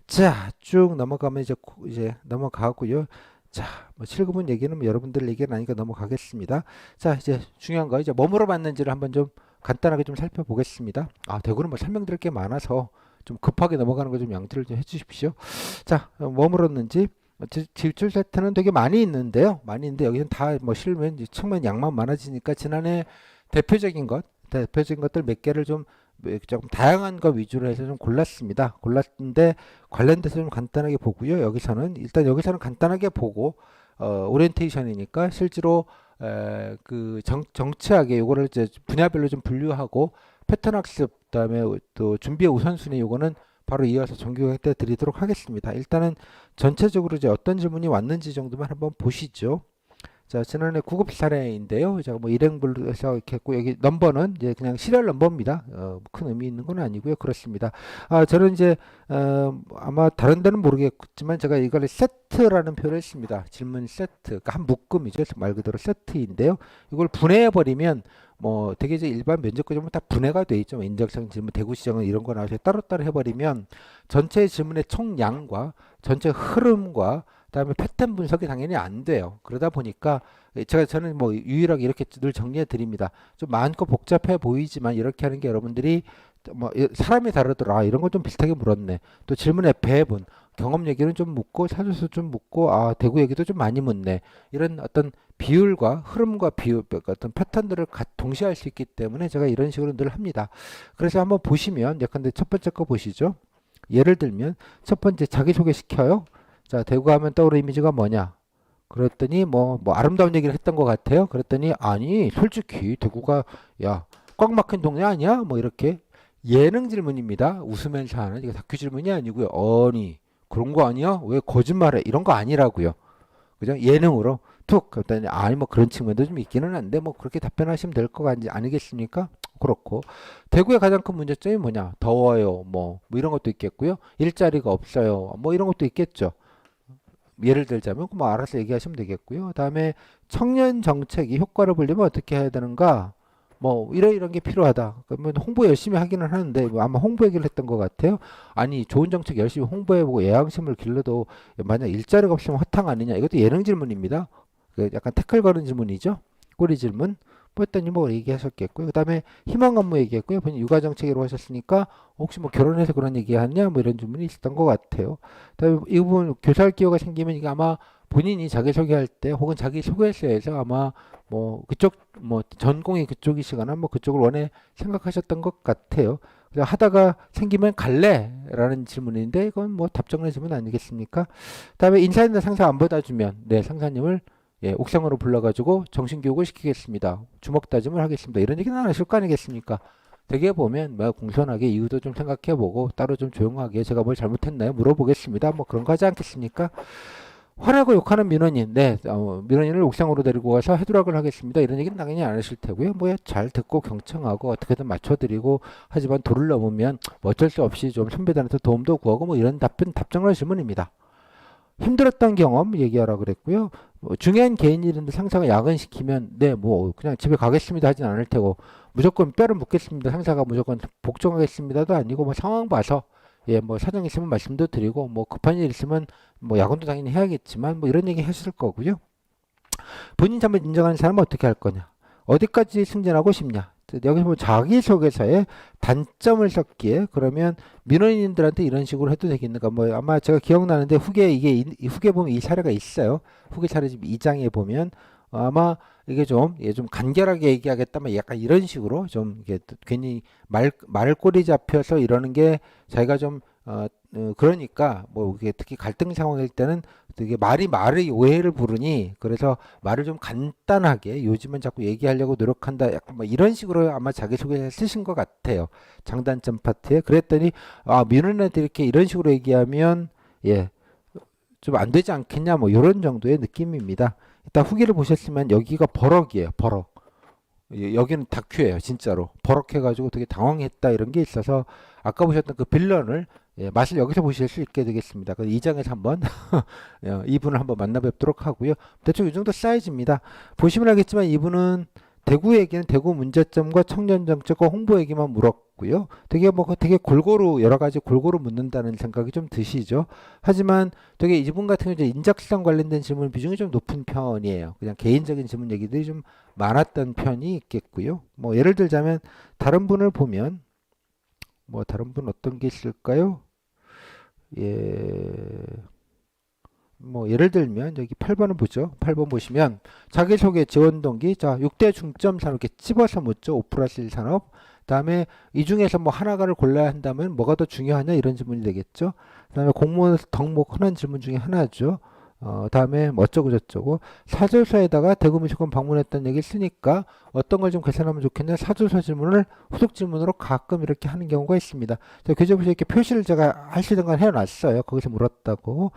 자, 쭉 넘어가면 이제 넘어가고요. 자, 뭐 7구분 얘기는 뭐 여러분들 얘기는 아니까 넘어가겠습니다. 자, 이제 중요한 거 이제 뭐 물어봤는지를 한번 좀 간단하게 좀 살펴보겠습니다. 아, 대구는 뭐 설명드릴 게 많아서 좀 급하게 넘어가는 거 좀 양지를 좀 해주십시오. 자, 뭐 물었는지 지출 세트는 되게 많이 있는데요. 많이 있는데 여기는 다 뭐 실면 측면 양만 많아지니까 지난해 대표적인 것들 몇 개를 좀 조금 다양한 거 위주로 해서 좀 골랐습니다. 골랐는데 관련돼서 좀 간단하게 보고요. 여기서는 간단하게 보고 오리엔테이션이니까 실제로 그 정치하게 요거를 이제 분야별로 좀 분류하고 패턴 학습 그다음에 또 준비의 우선순위 요거는 바로 이어서 정규교육 때 드리도록 하겠습니다. 일단은 전체적으로 이제 어떤 질문이 왔는지 정도만 한번 보시죠. 자, 지난해 구급 사례인데요. 제가 뭐 일행분로 해서 이렇게 했고, 여기 넘버는 이제 그냥 시리얼 넘버입니다. 큰 의미 있는 건 아니고요. 그렇습니다. 저는 이제, 아마 다른 데는 모르겠지만 제가 이걸 세트라는 표현을 했습니다. 질문 세트. 그러니까 한 묶음이죠. 말 그대로 세트인데요. 이걸 분해해버리면 뭐 되게 이제 일반 면접과정은 다 분해가 돼 있죠. 뭐 인적성 질문, 대구시정은 이런 거 나와서 따로따로 해버리면 전체 질문의 총량과 전체 흐름과 그다음에 패턴 분석이 당연히 안 돼요. 그러다 보니까 저는 뭐 유일하게 이렇게 늘 정리해 드립니다. 좀 많고 복잡해 보이지만 이렇게 하는 게 여러분들이 뭐 사람이 다르더라. 이런 거 좀 비슷하게 물었네. 또 질문의 배분, 경험 얘기는 좀 묻고 사주수 좀 묻고 대구 얘기도 좀 많이 묻네. 이런 어떤 비율과 흐름과 비율 어떤 패턴들을 동시에 할 수 있기 때문에 제가 이런 식으로 늘 합니다. 그래서 한번 보시면 예컨대 첫 번째 거 보시죠. 예를 들면 첫 번째 자기소개 시켜요. 자, 대구 하면 떠오르는 이미지가 뭐냐? 그랬더니 뭐 아름다운 얘기를 했던 것 같아요. 그랬더니 아니 솔직히 대구가 야 꽉 막힌 동네 아니야? 뭐 이렇게 예능 질문입니다. 웃으면서 하는 이거 다큐 질문이 아니고요. 아니 그런 거 아니야? 왜 거짓말해? 이런 거 아니라고요. 그죠? 예능으로 툭 그랬더니 아니 뭐 그런 측면도 좀 있기는 한데 뭐 그렇게 답변하시면 될 거 아니겠습니까? 그렇고 대구의 가장 큰 문제점이 뭐냐? 더워요. 뭐 이런 것도 있겠고요. 일자리가 없어요. 뭐 이런 것도 있겠죠. 예를 들자면 뭐 알아서 얘기하시면 되겠고요. 그다음에 청년 정책이 효과를 보려면 어떻게 해야 되는가? 뭐 이런 게 필요하다. 그러면 홍보 열심히 하기는 하는데 뭐 아마 홍보 얘기를 했던 것 같아요. 아니 좋은 정책 열심히 홍보해보고 애양심을 길러도 만약 일자리가 없으면 허탕 아니냐? 이것도 예능 질문입니다. 약간 태클 거는 질문이죠. 꼬리 질문. 뭐 했더니 뭐 얘기하셨겠고요. 그다음에 희망 업무 얘기했고요. 본인 육아 정책이라고 하셨으니까 혹시 뭐 결혼해서 그런 얘기하냐? 뭐 이런 질문이 있었던 것 같아요. 그다음에 이 부분 교사할 기회가 생기면 이게 아마 본인이 자기소개할 때 혹은 자기소개서에서 아마 뭐 그쪽 뭐 전공이 그쪽이시거나 뭐 그쪽을 원해 생각하셨던 것 같아요. 그래서 하다가 생기면 갈래라는 질문인데 이건 뭐 답정의 질문 아니겠습니까? 그다음에 인사인사 상사 안 받아주면 네 상사님을 옥상으로 불러가지고 정신교육을 시키겠습니다. 주먹 다짐을 하겠습니다. 이런 얘기는 안 하실 거 아니겠습니까? 되게 보면 뭐 공손하게 이유도 좀 생각해보고 따로 좀 조용하게 제가 뭘 잘못했나요? 물어보겠습니다. 뭐 그런 거 하지 않겠습니까? 화내고 욕하는 민원인, 네, 민원인을 옥상으로 데리고 가서 해두락을 하겠습니다. 이런 얘기는 당연히 안 하실 테고요. 뭐 잘 듣고 경청하고 어떻게든 맞춰드리고 하지만 도를 넘으면 뭐 어쩔 수 없이 좀 선배들한테 도움도 구하고 뭐 이런 답정할 질문입니다. 힘들었던 경험 얘기하라 그랬고요. 뭐 중요한 개인 일인데 상사가 야근시키면 네, 뭐 그냥 집에 가겠습니다 하진 않을 테고 무조건 뼈를 묻겠습니다. 상사가 무조건 복종하겠습니다도 아니고 뭐 상황 봐서 예, 뭐 사정 있으면 말씀도 드리고 뭐 급한 일 있으면 뭐 야근도 당연히 해야겠지만 뭐 이런 얘기 하실 거고요. 본인 잘못 인정하는 사람은 어떻게 할 거냐? 어디까지 승진하고 싶냐? 여기서 뭐 자기소개서에 단점을 썼기에 그러면 민원인들한테 이런 식으로 해도 되겠는가? 뭐 아마 제가 기억나는데 후기에 이 후기에 보면 이 사례가 있어요. 후기 사례 집 2장에 보면 아마 이게 좀 간결하게 얘기하겠다, 뭐 약간 이런 식으로 좀 이게 괜히 말꼬리 잡혀서 이러는 게 자기가 좀 그러니까 뭐 이게 특히 갈등 상황일 때는 되게 말이 오해를 부르니 그래서 말을 좀 간단하게 요즘은 자꾸 얘기하려고 노력한다 약간 뭐 이런 식으로 아마 자기소개서 쓰신 것 같아요. 장단점 파트에 그랬더니 민원인한테 이렇게 이런 식으로 얘기하면 예, 좀 안 되지 않겠냐 뭐 이런 정도의 느낌입니다. 일단 후기를 보셨으면 여기가 버럭이에요. 버럭. 여기는 다큐예요. 진짜로. 버럭해가지고 되게 당황했다 이런 게 있어서 아까 보셨던 그 빌런을 예, 맛을 여기서 보실 수 있게 되겠습니다. 그 2장에서 한번 이분을 한번 만나뵙도록 하고요. 대충 이 정도 사이즈입니다. 보시면 알겠지만 이분은 대구 얘기는 대구 문제점과 청년 정책과 홍보 얘기만 물었고요. 되게 골고루 여러 가지 골고루 묻는다는 생각이 좀 드시죠. 하지만 되게 이분 같은 경우 이제 인적성 관련된 질문 비중이 좀 높은 편이에요. 그냥 개인적인 질문 얘기들이 좀 많았던 편이 있겠고요. 뭐 예를 들자면 다른 분을 보면 뭐 다른 분 어떤 게 있을까요? 예. 뭐 예를 들면 여기 8번을 보죠. 8번 보시면 자기소개 지원 동기 자 6대 중점 산업 이렇게 찝어서 묻죠. 5+1 산업. 그다음에 이 중에서 뭐 하나를 골라야 한다면 뭐가 더 중요하냐 이런 질문이 되겠죠. 그다음에 공무원 덕목 흔한 질문 중에 하나죠. 다음에 뭐 어쩌고 저쩌고 사조서에다가 대구 미술관 방문했던 얘기를 쓰니까 어떤 걸 좀 개선하면 좋겠냐 사조서 질문을 후속 질문으로 가끔 이렇게 하는 경우가 있습니다. 교재부에 이렇게 표시를 제가 할 수 있는 건 해놨어요. 거기서 물었다고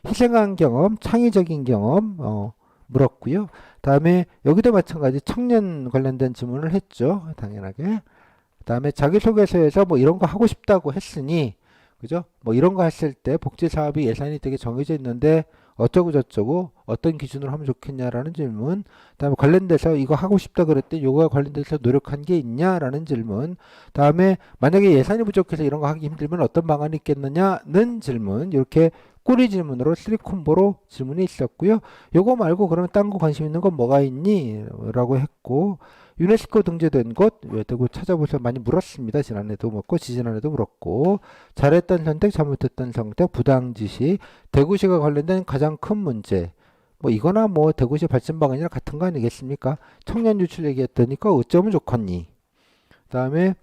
희생한 경험, 창의적인 경험 물었고요. 다음에 여기도 마찬가지 청년 관련된 질문을 했죠. 당연하게. 다음에 자기소개서에서 뭐 이런 거 하고 싶다고 했으니 그죠? 뭐 이런 거 했을 때 복지 사업이 예산이 되게 정해져 있는데 어쩌고 저쩌고 어떤 기준으로 하면 좋겠냐라는 질문. 다음에 관련돼서 이거 하고 싶다 그랬더니 요거와 관련돼서 노력한 게 있냐라는 질문. 다음에 만약에 예산이 부족해서 이런 거 하기 힘들면 어떤 방안이 있겠느냐는 질문. 이렇게 꼬리 질문으로 3콤보로 질문이 있었고요. 요거 말고 그러면 딴 거 관심 있는 건 뭐가 있니? 라고 했고 유네스코 등재된 곳 대구 찾아보셔서 많이 물었습니다. 지난해도 물었고 지지난해도 물었고 잘했던 선택 잘못했던 선택 부당지시 대구시가 관련된 가장 큰 문제 뭐 이거나 뭐 대구시 발전 방안이랑 같은 거 아니겠습니까? 청년 유출 얘기했더니까 어쩌면 좋겠니? 그다음에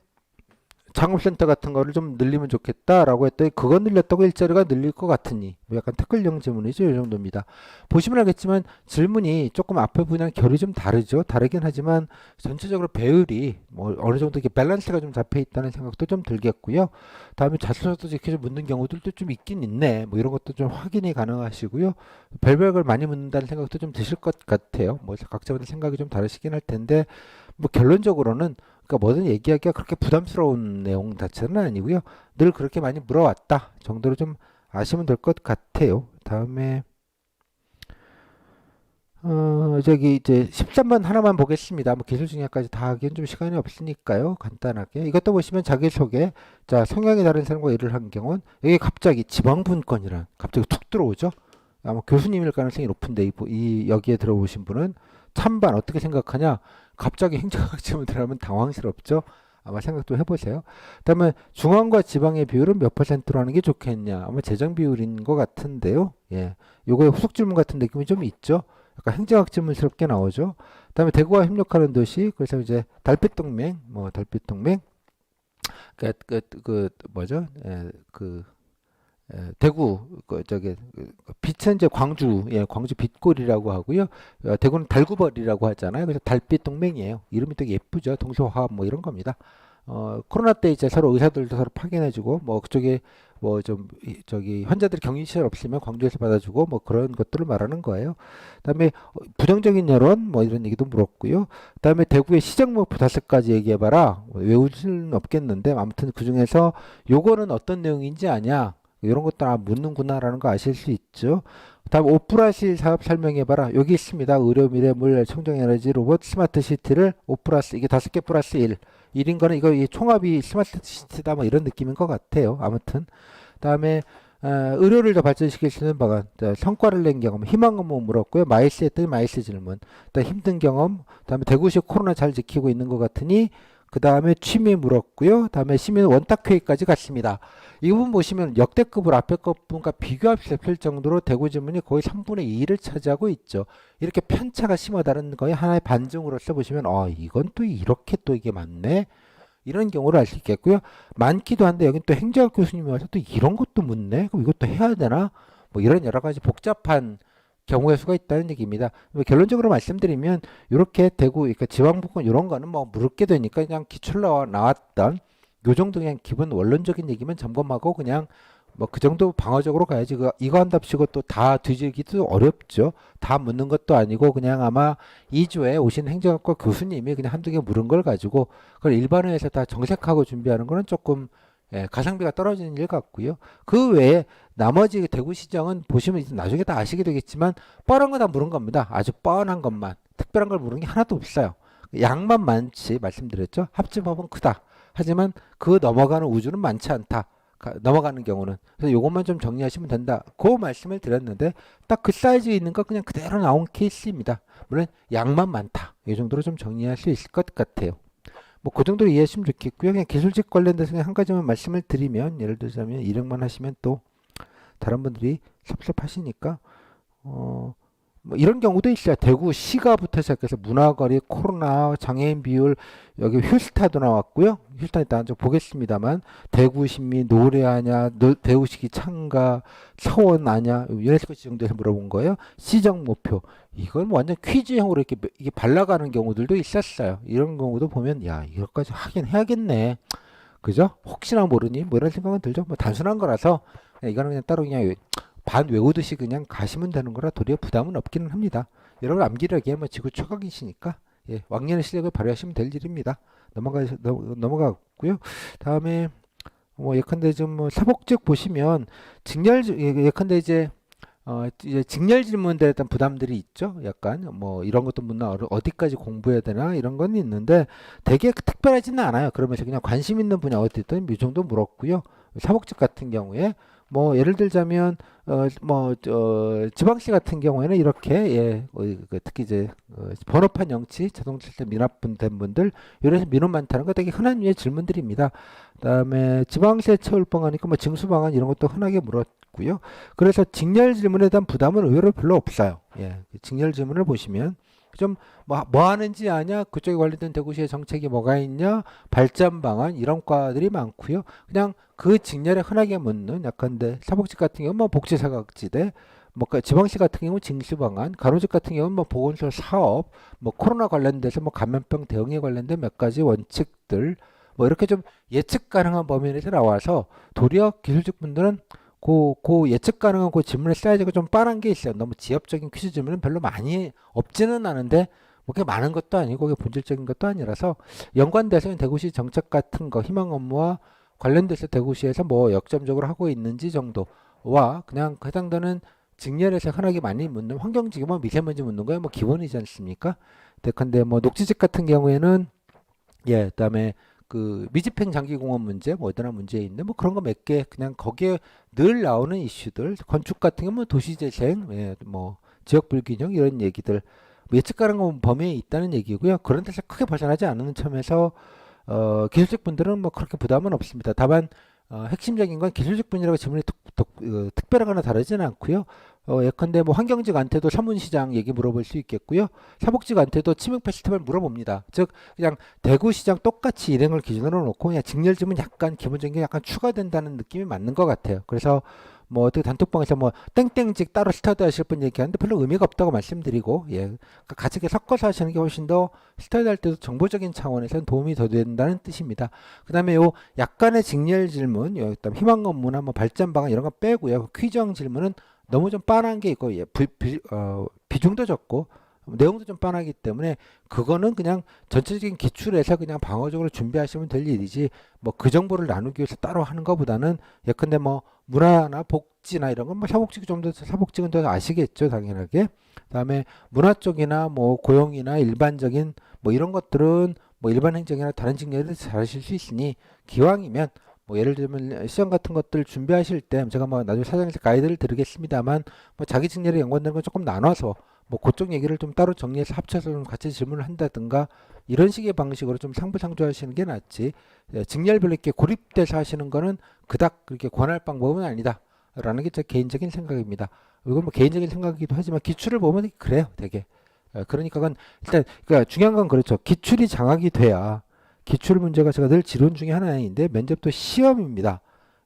창업센터 같은 거를 좀 늘리면 좋겠다라고 했더니 그거 늘렸다고 일자리가 늘릴 것 같으니 뭐 약간 태클형 질문이죠. 이 정도입니다. 보시면 알겠지만 질문이 조금 앞에 분야랑 결이 좀 다르죠. 다르긴 하지만 전체적으로 배율이 뭐 어느 정도 이렇게 밸런스가 좀 잡혀 있다는 생각도 좀 들겠고요. 다음에 자소서도 이렇게 묻는 경우들도 좀 있긴 있네. 뭐 이런 것도 좀 확인이 가능하시고요. 별별 걸 많이 묻는다는 생각도 좀 드실 것 같아요. 뭐 각자마다 생각이 좀 다르시긴 할 텐데 뭐 결론적으로는 그러니까 뭐든 얘기하기가 그렇게 부담스러운 내용 자체는 아니고요. 늘 그렇게 많이 물어왔다 정도로 좀 아시면 될 것 같아요. 다음에 저기 이제 13번 하나만 보겠습니다. 뭐 기술 중요까지 다 하기엔 좀 시간이 없으니까요. 간단하게 이것도 보시면 자기소개. 자 성향이 다른 사람과 일을 한 경우는 여기 갑자기 지방분권이란 갑자기 툭 들어오죠. 아마 교수님일 가능성이 높은데 여기에 들어오신 분은 찬반 어떻게 생각하냐? 갑자기 행정학 질문 들어가면 당황스럽죠. 아마 생각도 해보세요. 그다음에 중앙과 지방의 비율은 몇 퍼센트로 하는 게 좋겠냐? 아마 재정 비율인 것 같은데요. 예, 요거에 후속 질문 같은 느낌이 좀 있죠. 약간 행정학 질문스럽게 나오죠. 그다음에 대구와 협력하는 도시. 그래서 이제 달빛 동맹, 뭐 달빛 동맹. 그 뭐죠? 대구 빛은 이제 광주 광주 빛골이라고 하고요. 대구는 달구벌이라고 하잖아요. 그래서 달빛 동맹이에요. 이름이 되게 예쁘죠. 동서화합 뭐 이런 겁니다. 코로나 때 이제 서로 의사들도 서로 파견해주고 뭐 그쪽에 뭐 좀 저기 환자들이 격리시설 없으면 광주에서 받아주고 뭐 그런 것들을 말하는 거예요. 그다음에 부정적인 여론 뭐 이런 얘기도 물었고요. 그다음에 대구의 시정 목표 5가지 얘기해봐라. 외울 수는 없겠는데 아무튼 그 중에서 요거는 어떤 내용인지 아냐? 이런 것도 묻는구나라는 거 아실 수 있죠. 다음 5+1 사업 설명해봐라. 여기 있습니다. 의료, 미래, 물, 청정에너지, 로봇, 스마트 시티를 5 플러스 이게 5개 플러스 1. 1인 거는 이거 이 총합이 스마트 시티다 뭐 이런 느낌인 것 같아요. 아무튼 다음에 의료를 더 발전시킬 수 있는 방안, 성과를 낸 경험, 희망 업무 물었고요. 마이스 했더니 마이스 질문. 그다음 힘든 경험, 그다음에 대구시 코로나 잘 지키고 있는 것 같으니 그 다음에 취미 물었고요. 다음에 시민 원탁회의까지 갔습니다. 이 부분 보시면 역대급으로 앞에 것분과 비교할 수 없을 정도로 대구 지문이 거의 3분의 2를 차지하고 있죠. 이렇게 편차가 심하다는 거에 하나의 반증으로서 보시면 이건 또 이렇게 또 이게 맞네. 이런 경우를 알 수 있겠고요. 많기도 한데 여긴 또 행정학 교수님이 와서 또 이런 것도 묻네. 그럼 이것도 해야 되나? 뭐 이런 여러 가지 복잡한 경우의 수가 있다는 얘기입니다. 결론적으로 말씀드리면 이렇게 대구 그러니까 지방복권 이런 거는 뭐 물을 게 되니까 그냥 기출로 나왔던 요 정도 그냥 기본 원론적인 얘기만 점검하고 그냥 뭐 그 정도 방어적으로 가야지. 이거 한답시고 또 다 뒤지기도 어렵죠. 다 묻는 것도 아니고 그냥 아마 2주에 오신 행정학과 교수님이 그냥 한두 개 물은 걸 가지고 그걸 일반화해서 다 정색하고 준비하는 거는 조금 가성비가 떨어지는 일 같고요. 그 외에 나머지 대구시장은 보시면 나중에 다 아시게 되겠지만 뻔한 거 다 물은 겁니다. 아주 뻔한 것만. 특별한 걸 물은 게 하나도 없어요. 양만 많지 말씀드렸죠. 합집합은 크다. 하지만 그 넘어가는 우주는 많지 않다. 넘어가는 경우는. 그래서 이것만 좀 정리하시면 된다. 그 말씀을 드렸는데 딱 그 사이즈에 있는 거 그냥 그대로 나온 케이스입니다. 물론 양만 많다. 이 정도로 좀 정리할 수 있을 것 같아요. 뭐 그 정도로 이해하시면 좋겠고요. 그냥 기술직 관련돼서 그냥 한 가지만 말씀을 드리면 예를 들자면 일행만 하시면 또 다른 분들이 섭섭하시니까 뭐 이런 경우도 있어요. 대구시가부터 시작해서 문화거리, 코로나, 장애인 비율, 여기 휴스타도 나왔고요. 휴스타 일단 좀 보겠습니다만 대구시민 노래하냐, 대구시기 참가, 서원하냐, 유네스코 지정돼서 물어본 거예요. 시정 목표. 이건 뭐 완전 퀴즈형으로 이렇게 이게 발라가는 경우들도 있었어요. 이런 경우도 보면 야 이것까지 하긴 해야겠네. 그죠? 혹시나 모르니 뭐 이런 생각은 들죠. 뭐 단순한 거라서 이거는 그냥 따로 그냥 반 외우듯이 그냥 가시면 되는 거라 도리어 부담은 없기는 합니다. 여러분 암기력이 뭐 지구 최강이시니까 왕년의 실력을 발휘하시면 될 일입니다. 넘어가고요. 다음에 뭐 예컨대 좀 뭐 사복직 보시면 예컨대 이제 직렬 질문들에 대한 부담들이 있죠. 약간 뭐 이런 것도 묻나 어디까지 공부해야 되나 이런 건 있는데 되게 특별하지는 않아요. 그러면서 그냥 관심 있는 분야 어쨌든 이 정도 물었고요. 사복직 같은 경우에 뭐 예를 들자면 지방시 같은 경우에는 이렇게 특히 이제 번호판 영치 자동차 미납된 분들 이래서 민원 많다는 거 되게 흔한 류의 질문들입니다. 그다음에 지방세 채울 방안이니까 뭐 징수 방안 이런 것도 흔하게 물었고요. 그래서 직렬 질문에 대한 부담은 의외로 별로 없어요. 직렬 질문을 보시면 좀 뭐 하는지 아냐, 그쪽에 관련된 대구시의 정책이 뭐가 있냐, 발전 방안 이런 과들이 많고요. 그냥 그 직렬에 흔하게 묻는 약간데 사복직 같은 경우는 뭐 복지사각지대, 뭐 지방시 같은 경우 징수 방안, 간호직 같은 경우는 뭐 보건소 사업, 뭐 코로나 관련돼서 뭐 감염병 대응에 관련된 몇 가지 원칙들, 뭐 이렇게 좀 예측 가능한 범위 내에서 나와서 도리어 기술직 분들은 그 예측 가능한 그 질문의 사이즈가 좀 빠른 게 있어요. 너무 지엽적인 퀴즈 질문은 별로 많이 없지는 않은데 뭐 그게 많은 것도 아니고 그게 본질적인 것도 아니라서 연관돼서 대구시 정책 같은 거 희망 업무와 관련돼서 대구시에서 뭐 역점적으로 하고 있는지 정도와 그냥 해당되는 직렬에서 흔하게 많이 묻는 환경지기 뭐 미세먼지 묻는 거야 뭐 기본이지 않습니까? 근데 뭐 녹지직 같은 경우에는 그다음에 그 미집행 장기공원 문제, 뭐 어디나 문제 있는데 뭐 그런 거 몇 개 그냥 거기에 늘 나오는 이슈들, 건축 같은 경우 뭐 도시재생, 뭐 지역 불균형 이런 얘기들 뭐 예측 가능한 범위에 있다는 얘기고요. 그런 데서 크게 벗어나지 않는 점에서 기술직 분들은 뭐 그렇게 부담은 없습니다. 다만 핵심적인 건 기술직 분이라고 질문이 특별하거나 다르지는 않고요. 예컨대 뭐 환경직한테도 사문시장 얘기 물어볼 수 있겠고요. 사복직한테도 치맥 페스티벌 물어봅니다. 즉 그냥 대구시장 똑같이 일행을 기준으로 놓고 그냥 직렬 질문 약간 기본적인 게 약간 추가된다는 느낌이 맞는 것 같아요. 그래서 뭐 어떻게 단톡방에서 뭐 땡땡직 따로 스터디 하실 분 얘기하는데 별로 의미가 없다고 말씀드리고, 예, 그러니까 같이 이렇게 섞어서 하시는 게 훨씬 더 스터디 할 때도 정보적인 차원에서는 도움이 더 된다는 뜻입니다. 그다음에 요 약간의 직렬 질문, 요 그다음 희망 업무나 뭐 발전 방안 이런 거 빼고요. 퀴즈형 질문은 너무 좀 빤한 게 있고, 예, 비중도 적고 내용도 좀 빤하기 때문에 그거는 그냥 전체적인 기출에서 그냥 방어적으로 준비하시면 될 일이지, 뭐 그 정보를 나누기 위해서 따로 하는 것보다는, 예컨대 뭐 문화나 복지나 이런 건 뭐 사복지 좀 더, 사복지는 더 아시겠죠, 당연하게. 그다음에 문화 쪽이나 뭐 고용이나 일반적인 뭐 이런 것들은 뭐 일반 행정이나 다른 직렬에서 잘하실 수 있으니, 기왕이면 뭐 예를 들면 시험 같은 것들 준비하실 때 제가 뭐 나중에 사전에서 가이드를 드리겠습니다만, 뭐 자기 직렬에 연관되는 건 조금 나눠서 뭐 그쪽 얘기를 좀 따로 정리해서 합쳐서 좀 같이 질문을 한다든가, 이런 식의 방식으로 좀 상부상조하시는 게 낫지, 예, 직렬별로 이렇게 고립돼서 하시는 거는 그닥 그렇게 권할 방법은 아니다 라는 게 제 개인적인 생각입니다. 이건 뭐 개인적인 생각이기도 하지만 기출을 보면 그래요, 되게. 예, 그러니까 그건 일단, 그러니까 중요한 건 그렇죠. 기출이 장악이 돼야, 기출 문제가 제가 늘 지론 중에 하나인데 면접도 시험입니다.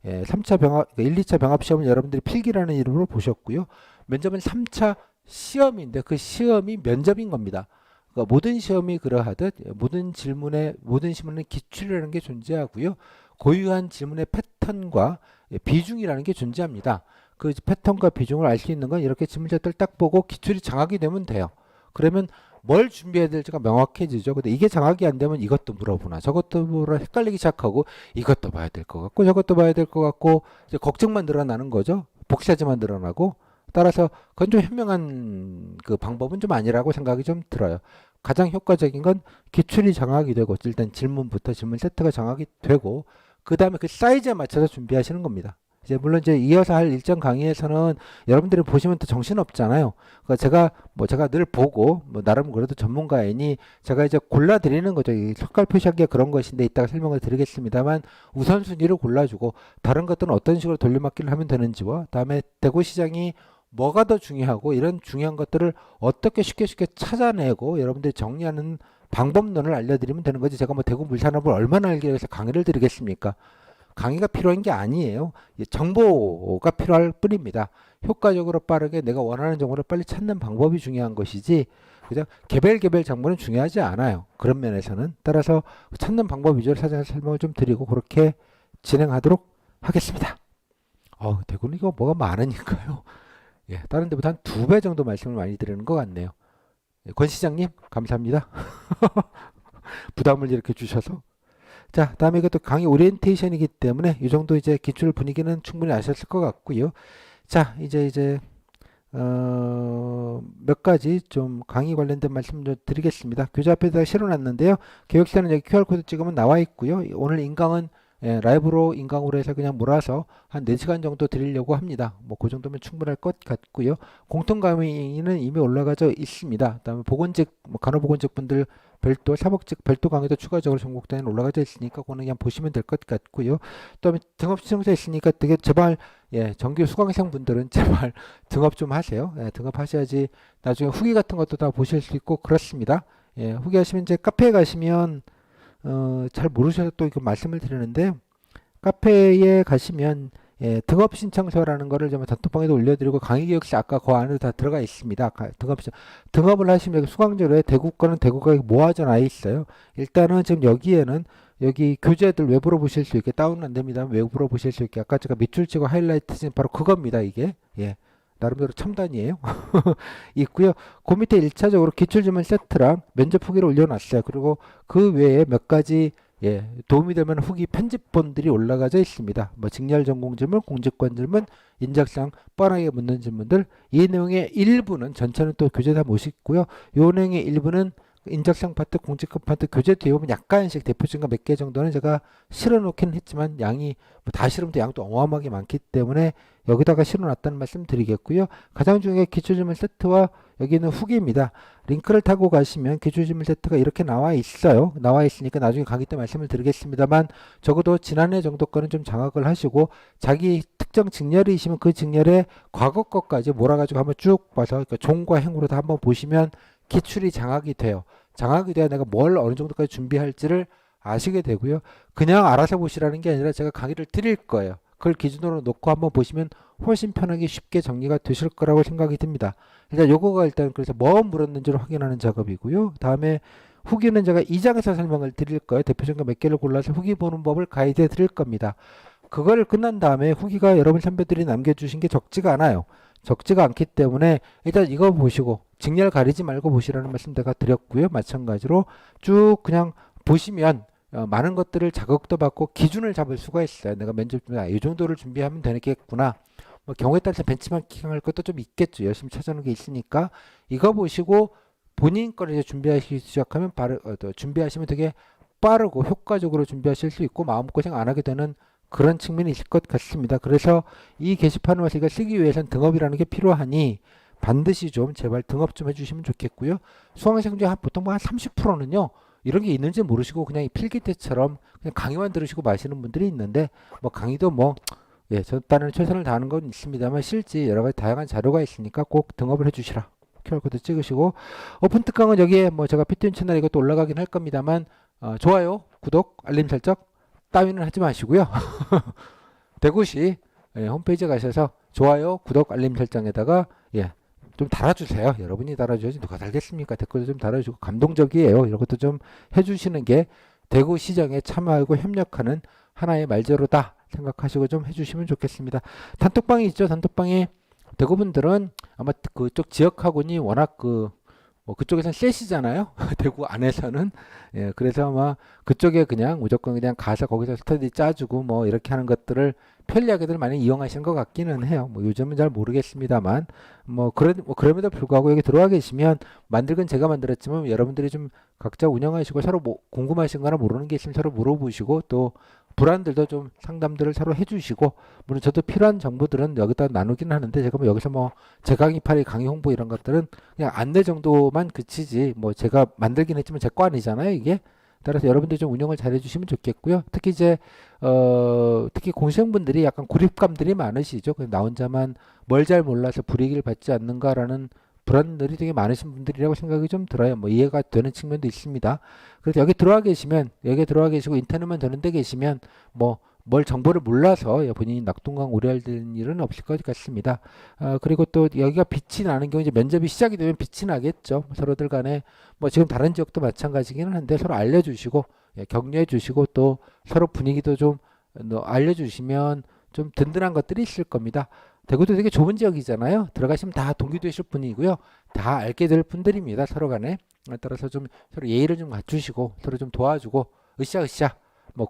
예, 3차 병합, 1, 2차 병합 시험을 여러분들이 필기라는 이름으로 보셨고요. 면접은 3차 시험인데 그 시험이 면접인 겁니다. 그러니까 모든 시험이 그러하듯 모든 질문에, 모든 시험에는 기출이라는 게 존재하고요. 고유한 질문의 패턴과 비중이라는 게 존재합니다. 그 패턴과 비중을 알 수 있는 건 이렇게 질문자들 딱 보고 기출이 장악이 되면 돼요. 그러면 뭘 준비해야 될지가 명확해지죠. 근데 이게 장악이 안 되면 이것도 물어보나 저것도 물어 헷갈리기 시작하고, 이것도 봐야 될 것 같고 저것도 봐야 될 것 같고, 이제 걱정만 늘어나는 거죠. 복사지만 늘어나고. 따라서 그건 좀 현명한 그 방법은 좀 아니라고 생각이 좀 들어요. 가장 효과적인 건 기출이 장악이 되고, 일단 질문부터 질문 세트가 장악이 되고, 그 다음에 그 사이즈에 맞춰서 준비하시는 겁니다. 이제 물론 이제 이어서 할 일정 강의에서는 여러분들이 보시면 또 정신 없잖아요. 그러니까 제가 늘 보고 뭐 나름 그래도 전문가이니 제가 이제 골라 드리는 거죠. 이 색깔 표시하기가 그런 것인데 이따가 설명을 드리겠습니다만, 우선순위를 골라주고 다른 것들은 어떤 식으로 돌려막기를 하면 되는지와, 다음에 대구시장이 뭐가 더 중요하고 이런 중요한 것들을 어떻게 쉽게 찾아내고 여러분들이 정리하는 방법론을 알려드리면 되는 거지, 제가 뭐 대구 물산업을 얼마나 알기 위해서 강의를 드리겠습니까? 강의가 필요한 게 아니에요. 정보가 필요할 뿐입니다. 효과적으로 빠르게 내가 원하는 정보를 빨리 찾는 방법이 중요한 것이지, 그냥 개별 정보는 중요하지 않아요. 그런 면에서는. 따라서 찾는 방법 위주로 사전에 설명을 좀 드리고 그렇게 진행하도록 하겠습니다. 대구는 이거 뭐가 많으니까요. 예, 다른 데보다 한 2배 정도 말씀을 많이 드리는 것 같네요. 예, 권 시장님 감사합니다. 부담을 이렇게 주셔서. 자, 다음에 이것도 강의 오리엔테이션이기 때문에 이 정도 이제 기출 분위기는 충분히 아셨을 것 같고요. 자, 이제 몇 가지 좀 강의 관련된 말씀 좀 드리겠습니다. 교재 앞에다가 실어놨는데요. 교육사는 여기 QR코드 찍으면 나와 있고요. 오늘 인강은 라이브로 인강으로 해서 그냥 몰아서 한 4시간 정도 드리려고 합니다. 뭐 그 정도면 충분할 것 같고요. 공통 강의는 이미 올라가져 있습니다. 그다음에 보건직, 뭐 간호보건직 분들 별도, 사복직 별도 강의도 추가적으로 전국단위로 올라가져 있으니까 그거는 그냥 보시면 될 것 같고요. 그다음에 등업 신청서 있으니까 되게 제발, 예, 정규 수강생 분들은 제발 등업 좀 하세요. 예, 등업하셔야지 나중에 후기 같은 것도 다 보실 수 있고 그렇습니다. 예, 후기 하시면 이제 카페에 가시면 잘 모르셔서 또 이거 말씀을 드리는데, 카페에 가시면 등업 신청서라는 거를 좀 단톡방에도 올려드리고 강의기획서 아까 그 안에 다 들어가 있습니다. 등업을 하시면 여기 수강자료에 대구 거는 대구가 모아져 나 있어요. 일단은 지금 여기에는 여기 교재들 외부로 보실 수 있게 다운은 안 됩니다. 외부로 보실 수 있게 아까 제가 밑줄 치고 하이라이트 친 바로 그겁니다. 이게, 예, 나름대로 첨단이에요. 있고요. 그 밑에 1차적으로 기출질문 세트랑 면접 후기를 올려놨어요. 그리고 그 외에 몇 가지, 예, 도움이 되면 후기 편집본들이 올라가져 있습니다. 뭐 직렬 전공 질문, 공직관 질문, 인적사항 뻔하게 묻는 질문들, 이 내용의 일부는, 전체는 또 교재 다 모시고요. 이 내용의 일부는 인적사항 파트, 공직관 파트 교재 뒤에 보면 약간씩 대표증가 몇 개 정도는 제가 실어 놓긴 했지만 양이 뭐다 실으면 또 양도 어마어마하게 많기 때문에 여기다가 실어놨다는 말씀 드리겠고요. 가장 중요한 기출질문 세트와 여기는 후기입니다. 링크를 타고 가시면 기출질문 세트가 이렇게 나와 있어요. 나와 있으니까 나중에 강의 때 말씀을 드리겠습니다만, 적어도 지난해 정도 거는 좀 장악을 하시고, 자기 특정 직렬이시면 그 직렬의 과거 것까지 몰아가지고 한번 쭉 봐서, 그러니까 종과 행으로 다 한번 보시면 기출이 장악이 돼요. 장악이 돼야 내가 뭘 어느 정도까지 준비할지를 아시게 되고요. 그냥 알아서 보시라는 게 아니라 제가 강의를 드릴 거예요. 그걸 기준으로 놓고 한번 보시면 훨씬 편하게 쉽게 정리가 되실 거라고 생각이 듭니다. 일단 요거가 일단 그래서 뭐 물었는지를 확인하는 작업이고요. 다음에 후기는 제가 2장에서 설명을 드릴 거예요. 대표적인 몇 개를 골라서 후기 보는 법을 가이드해 드릴 겁니다. 그걸 끝난 다음에 후기가 여러분 선배들이 남겨주신 게 적지가 않아요. 적지가 않기 때문에 일단 이거 보시고 직렬 가리지 말고 보시라는 말씀 제가 드렸고요. 마찬가지로 쭉 그냥 보시면 많은 것들을 자극도 받고 기준을 잡을 수가 있어요. 내가 면접 준비, 이 정도를 준비하면 되겠구나. 뭐 경우에 따라서 벤치마킹 할 것도 좀 있겠죠. 열심히 찾아놓은 게 있으니까 이거 보시고 본인 거를 이제 준비하시기 시작하면 준비하시면 되게 빠르고 효과적으로 준비하실 수 있고 마음고생 안 하게 되는 그런 측면이 있을 것 같습니다. 그래서 이 게시판을 우리가 쓰기 위해서는 등업이라는 게 필요하니 반드시 좀 제발 등업 좀 해주시면 좋겠고요. 수강생 중에 보통 한 30%는요. 이런 게 있는지 모르시고 그냥 이 필기 때처럼 그냥 강의만 들으시고 마시는 분들이 있는데 뭐 강의도 저 딴에는 최선을 다하는 건 있습니다만 실제 여러 가지 다양한 자료가 있으니까 꼭 등업을 해주시라. QR코드 찍으시고 오픈 특강은 여기에 제가 피트윈 채널 이것도 올라가긴 할 겁니다만 좋아요, 구독, 알림 설정 따위는 하지 마시고요. 대구시 홈페이지에 가셔서 좋아요, 구독, 알림 설정에다가 좀 달아주세요. 여러분이 달아줘야지 누가 달겠습니까? 댓글도 좀 달아주고 감동적이에요. 이런 것도 좀 해주시는 게 대구시정에 참여하고 협력하는 하나의 말재료다 생각하시고 좀 해주시면 좋겠습니다. 단톡방이 있죠. 단톡방에 대구분들은 아마 그쪽 지역학원이 워낙 그쪽에서는 셋이잖아요. 대구 안에서는. 그래서 아마 그쪽에 그냥 무조건 그냥 가서 거기서 스터디 짜주고 이렇게 하는 것들을 편리하게들 많이 이용하시는 것 같기는 해요. 요즘은 잘 모르겠습니다만. 그럼에도 불구하고 여기 들어와 계시면 만들건 제가 만들었지만 여러분들이 좀 각자 운영하시고 서로 궁금하신 거나 모르는 게 있으면 서로 물어보시고 또 불안들도 좀 상담들을 서로 해주시고 물론 저도 필요한 정보들은 여기다 나누기는 하는데 제가 여기서 제 강의 파리 강의 홍보 이런 것들은 그냥 안내 정도만 그치지 제가 만들긴 했지만 제 거 아니잖아요 이게. 따라서 여러분들이 좀 운영을 잘 해주시면 좋겠고요. 특히 특히 공시생분들이 약간 고립감들이 많으시죠. 나 혼자만 뭘 잘 몰라서 불이익을 받지 않는가라는 불안들이 되게 많으신 분들이라고 생각이 좀 들어요. 이해가 되는 측면도 있습니다. 그래서 여기 들어와 계시고 인터넷만 되는 데 계시면 뭘 정보를 몰라서 본인이 낙동강 오리알된 일은 없을 것 같습니다. 그리고 또 여기가 빛이 나는 경우 이제 면접이 시작이 되면 빛이 나겠죠. 서로들 간에 지금 다른 지역도 마찬가지기는 한데 서로 알려주시고 격려해 주시고 또 서로 분위기도 좀 알려주시면 좀 든든한 것들이 있을 겁니다. 대구도 되게 좁은 지역이잖아요. 들어가시면 다 동기되실 분이고요. 다 알게 될 분들입니다. 서로 간에. 따라서 좀 서로 예의를 좀 갖추시고 서로 좀 도와주고 으쌰으쌰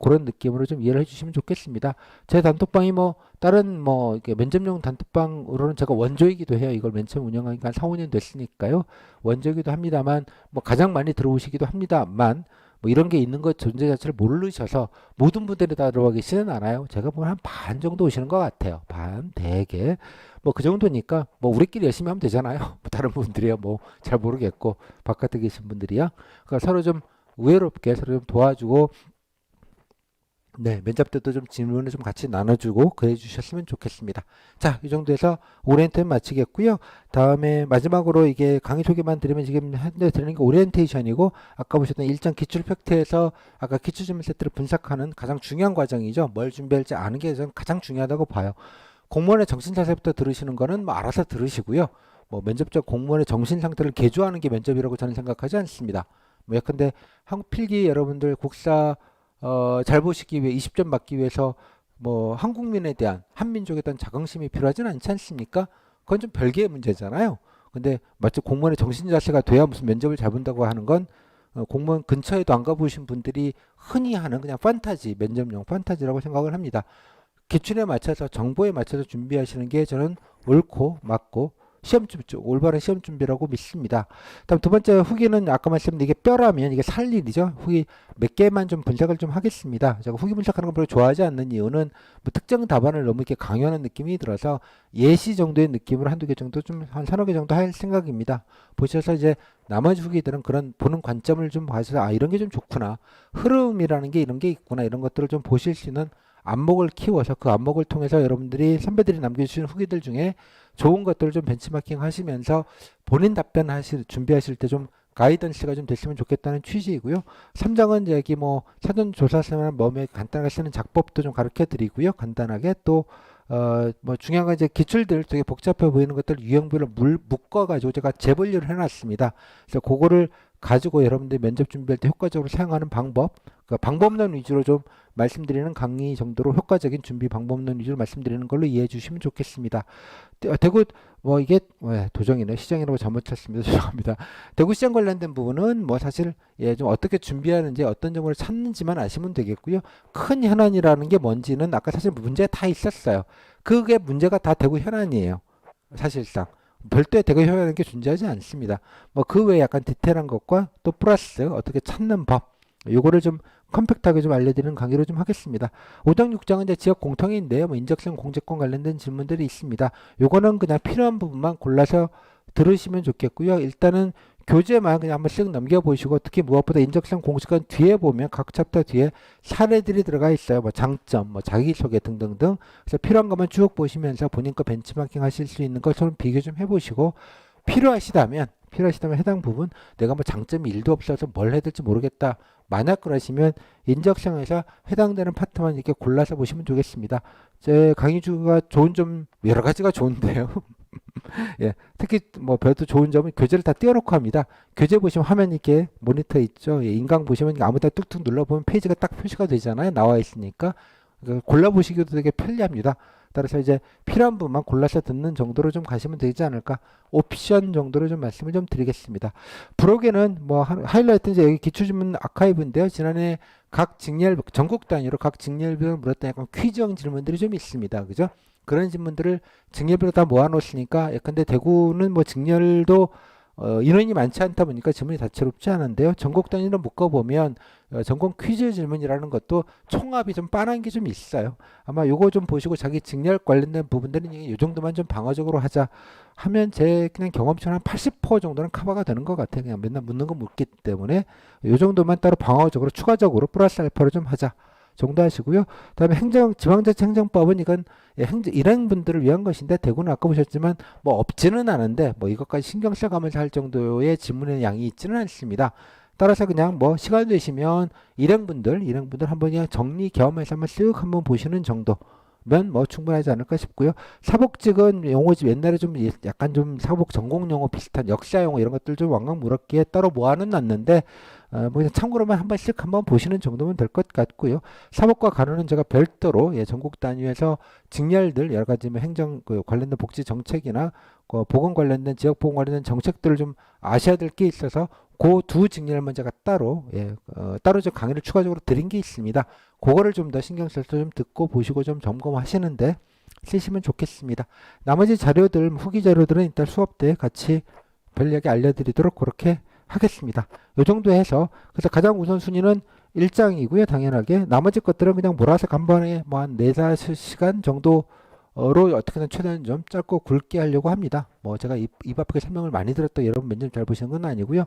그런 느낌으로 좀 이해를 해주시면 좋겠습니다. 제 단톡방이 다른 이렇게 면접용 단톡방으로는 제가 원조이기도 해요. 이걸 맨 처음 운영하니까 한 4, 5년 됐으니까요. 원조이기도 합니다만 가장 많이 들어오시기도 합니다만 이런 게 있는 것 존재 자체를 모르셔서 모든 분들이 다 들어와 계시는 않아요. 제가 보면 한 반 정도 오시는 것 같아요. 반, 대개. 그 정도니까 우리끼리 열심히 하면 되잖아요. 다른 분들이야 잘 모르겠고 바깥에 계신 분들이야. 그러니까 서로 좀 우애롭게 서로 좀 도와주고 면접 때도 좀 질문을 좀 같이 나눠주고 그래 주셨으면 좋겠습니다. 자, 이 정도에서 오리엔테이션 마치겠고요. 다음에 마지막으로 이게 강의 소개만 드리면 지금 현재 드리는 게 오리엔테이션이고 아까 보셨던 일정 기출 팩트에서 아까 기출 질문 세트를 분석하는 가장 중요한 과정이죠. 뭘 준비할지 아는 게 저는 가장 중요하다고 봐요. 공무원의 정신 자세부터 들으시는 거는 알아서 들으시고요. 면접자 공무원의 정신 상태를 개조하는 게 면접이라고 저는 생각하지 않습니다. 예컨대 한국 필기 여러분들 국사 잘 보시기 위해 20점 받기 위해서 한국민에 대한 한민족에 대한 자긍심이 필요하진 않지 않습니까? 그건 좀 별개의 문제잖아요. 근데 마치 공무원의 정신 자세가 돼야 무슨 면접을 잘 본다고 하는 건 공무원 근처에도 안 가보신 분들이 흔히 하는 그냥 판타지, 면접용 판타지라고 생각을 합니다. 기준에 맞춰서 정보에 맞춰서 준비하시는 게 저는 옳고 맞고 올바른 시험 준비라고 믿습니다. 다음 두 번째 후기는 아까 말씀드린 이게 뼈라면 이게 살 일이죠. 후기 몇 개만 좀 분석을 좀 하겠습니다. 제가 후기 분석하는 걸 별로 좋아하지 않는 이유는 특정 답안을 너무 이렇게 강요하는 느낌이 들어서 예시 정도의 느낌으로 한두 개 정도 좀 한 서너 개 정도 할 생각입니다. 보셔서 이제 나머지 후기들은 그런 보는 관점을 좀 봐서 이런 게 좀 좋구나. 흐름이라는 게 이런 게 있구나. 이런 것들을 좀 보실 수 있는 안목을 키워서 그 안목을 통해서 여러분들이 선배들이 남겨주신 후기들 중에 좋은 것들을 좀 벤치마킹 하시면서 본인 답변 준비하실 때 좀 가이던스가 좀 됐으면 좋겠다는 취지이고요. 3장은 여기 사전 조사서나 간단하게 쓰는 작법도 좀 가르쳐 드리고요. 간단하게 또 뭐 중요한 건 이제 기출들 되게 복잡해 보이는 것들 유형별로 묶어가지고 제가 재분류를 해놨습니다. 그래서 그거를 가지고 여러분들이 면접 준비할 때 효과적으로 사용하는 방법, 그 방법론 위주로 좀 말씀드리는 강의 정도로 효과적인 준비 방법론 위주로 말씀드리는 걸로 이해해 주시면 좋겠습니다. 대구 뭐 이게 도정이네 시장이라고 잘못 쳤습니다. 죄송합니다. 대구시장 관련된 부분은 뭐 사실 좀 어떻게 준비하는지 어떤 점을 찾는지만 아시면 되겠고요. 큰 현안이라는 게 뭔지는 아까 사실 문제 다 있었어요. 그게 문제가 다 대구 현안이에요. 사실상 별도의 대구 현안이 게 존재하지 않습니다. 뭐 그 외에 약간 디테일한 것과 또 플러스 어떻게 찾는 법 요거를 좀 컴팩트하게 좀 알려드리는 강의로 좀 하겠습니다. 5장 6장은 이제 지역 공통인데요. 뭐 인적성 공제권 관련된 질문들이 있습니다. 요거는 그냥 필요한 부분만 골라서 들으시면 좋겠고요. 일단은 교재만 그냥 한번 쓱 넘겨보시고 특히 무엇보다 인적성 공제권 뒤에 보면 각 챕터 뒤에 사례들이 들어가 있어요. 뭐 장점, 뭐 자기소개 등등등. 그래서 필요한 것만 쭉 보시면서 본인 거 벤치마킹 하실 수 있는 것처럼 비교 좀 해보시고 필요하시다면 해당 부분 내가 뭐 장점이 1도 없어서 뭘 해야 될지 모르겠다. 만약 그러시면 인적성에서 해당되는 파트만 이렇게 골라서 보시면 좋겠습니다. 제 강의 주가 좋은 점 여러 가지가 좋은데요. 예, 특히 뭐 별도 좋은 점은 교재를 다 띄워놓고 합니다. 교재 보시면 화면 이렇게 모니터 있죠. 예, 인강 보시면 아무데나 뚝뚝 눌러보면 페이지가 딱 표시가 되잖아요. 나와 있으니까 골라보시기도 되게 편리합니다. 따라서 이제 필요한 부분만 골라서 듣는 정도로 좀 가시면 되지 않을까. 옵션 정도로 좀 말씀을 좀 드리겠습니다. 브록에는 뭐 하이라이트 이제 여기 기출질문 아카이브인데요. 지난해 각 직렬 전국 단위로 각 직렬별로 물었던 약간 퀴즈형 질문들이 좀 있습니다. 그죠? 그런 질문들을 직렬별로 다 모아놓으시니까 예컨대 대구는 뭐 직렬도 인원이 많지 않다 보니까 질문이 다채롭지 않은데요. 전국 단위로 묶어보면 전국 퀴즈 질문이라는 것도 총합이 좀 빤한 게 좀 있어요. 아마 요거 좀 보시고 자기 직렬 관련된 부분들은 이 정도만 좀 방어적으로 하자 하면 제 그냥 경험치는 한 80% 정도는 커버가 되는 것 같아요. 그냥 맨날 묻는 거 묻기 때문에 요 정도만 따로 방어적으로 추가적으로 플러스 알파를 좀 하자 정도 하시고요. 그다음에 지방자치 행정법은 이건 일행분들을 위한 것인데 대구는 아까 보셨지만 뭐 없지는 않은데 뭐 이것까지 신경 써가면서 할 정도의 질문의 양이 있지는 않습니다. 따라서 그냥 뭐 시간 되시면 일행분들 한번 그냥 정리 겸해서 한번 쓱 한번 보시는 정도면 뭐 충분하지 않을까 싶고요. 사복직은 용어집 옛날에 좀 약간 좀 사복 전공 용어 비슷한 역사 용어 이런 것들 좀 왕왕 물었기에 따로 모아는 놨는데 뭐 그냥 참고로만 한 번씩 한번 보시는 정도면 될 것 같고요. 사법과 간호는 제가 별도로 전국 단위에서 직렬들 여러 가지 뭐 행정 관련된 복지 정책이나 보건 관련된 지역 보건 관련된 정책들을 좀 아셔야 될 게 있어서 그 두 직렬만 제가 따로 따로 저 강의를 추가적으로 드린 게 있습니다. 그거를 좀 더 신경 써서 좀 듣고 보시고 좀 점검하시는데 쓰시면 좋겠습니다. 나머지 자료들 후기 자료들은 일단 수업 때 같이 별력에 알려드리도록 그렇게 하겠습니다. 요 정도 해서 그래서 가장 우선순위는 1장이고요. 당연하게 나머지 것들은 그냥 몰아서 간번에 뭐 한 4-5시간 정도로 어떻게든 최대한 좀 짧고 굵게 하려고 합니다. 뭐 제가 입 아프게 설명을 많이 들었다 여러분 몇 점 잘 보시는 건 아니고요.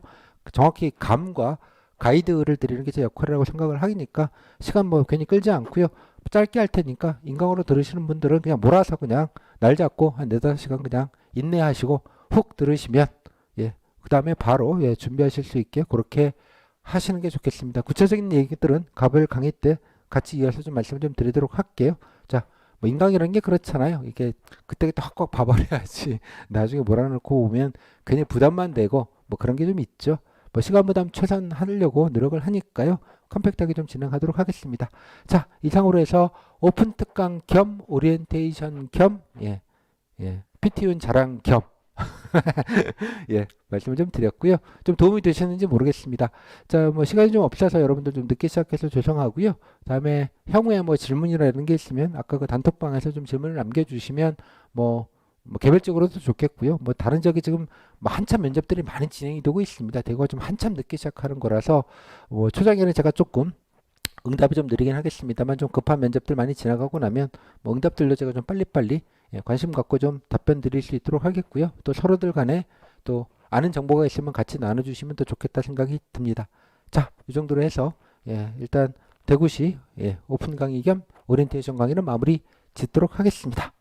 정확히 감과 가이드를 드리는 게 제 역할이라고 생각을 하니까 시간 뭐 괜히 끌지 않고요. 짧게 할 테니까 인강으로 들으시는 분들은 그냥 몰아서 그냥 날 잡고 한 4-5시간 그냥 인내하시고 훅 들으시면 그 다음에 바로 준비하실 수 있게 그렇게 하시는 게 좋겠습니다. 구체적인 얘기들은 가별 강의 때 같이 이어서 좀 말씀을 좀 드리도록 할게요. 자, 뭐 인강이라는 게 그렇잖아요. 이게 그때그때 확확 봐버려야지 나중에 몰아넣고 오면 괜히 부담만 되고 뭐 그런 게 좀 있죠. 뭐 시간 부담 최소한 하려고 노력을 하니까요. 컴팩트하게 좀 진행하도록 하겠습니다. 자, 이상으로 해서 오픈 특강 겸 오리엔테이션 겸 PT운 자랑 겸 말씀을 좀 드렸고요. 좀 도움이 되셨는지 모르겠습니다. 자, 뭐 시간이 좀 없어서 여러분들 좀 늦게 시작해서 죄송하고요. 다음에 향후에 뭐 질문이나 이런 게 있으면 아까 그 단톡방에서 좀 질문을 남겨주시면 뭐 개별적으로도 좋겠고요. 뭐 다른 적이 지금 뭐 한참 면접들이 많이 진행이 되고 있습니다. 대거 좀 한참 늦게 시작하는 거라서 뭐 초장에는 제가 조금 응답이 좀 느리긴 하겠습니다만 좀 급한 면접들 많이 지나가고 나면 뭐 응답들도 제가 좀 빨리빨리 관심 갖고 좀 답변 드릴 수 있도록 하겠고요. 또 서로들 간에 또 아는 정보가 있으면 같이 나눠주시면 더 좋겠다 생각이 듭니다. 자, 이 정도로 해서 일단 대구시 오픈 강의 겸 오리엔테이션 강의는 마무리 짓도록 하겠습니다.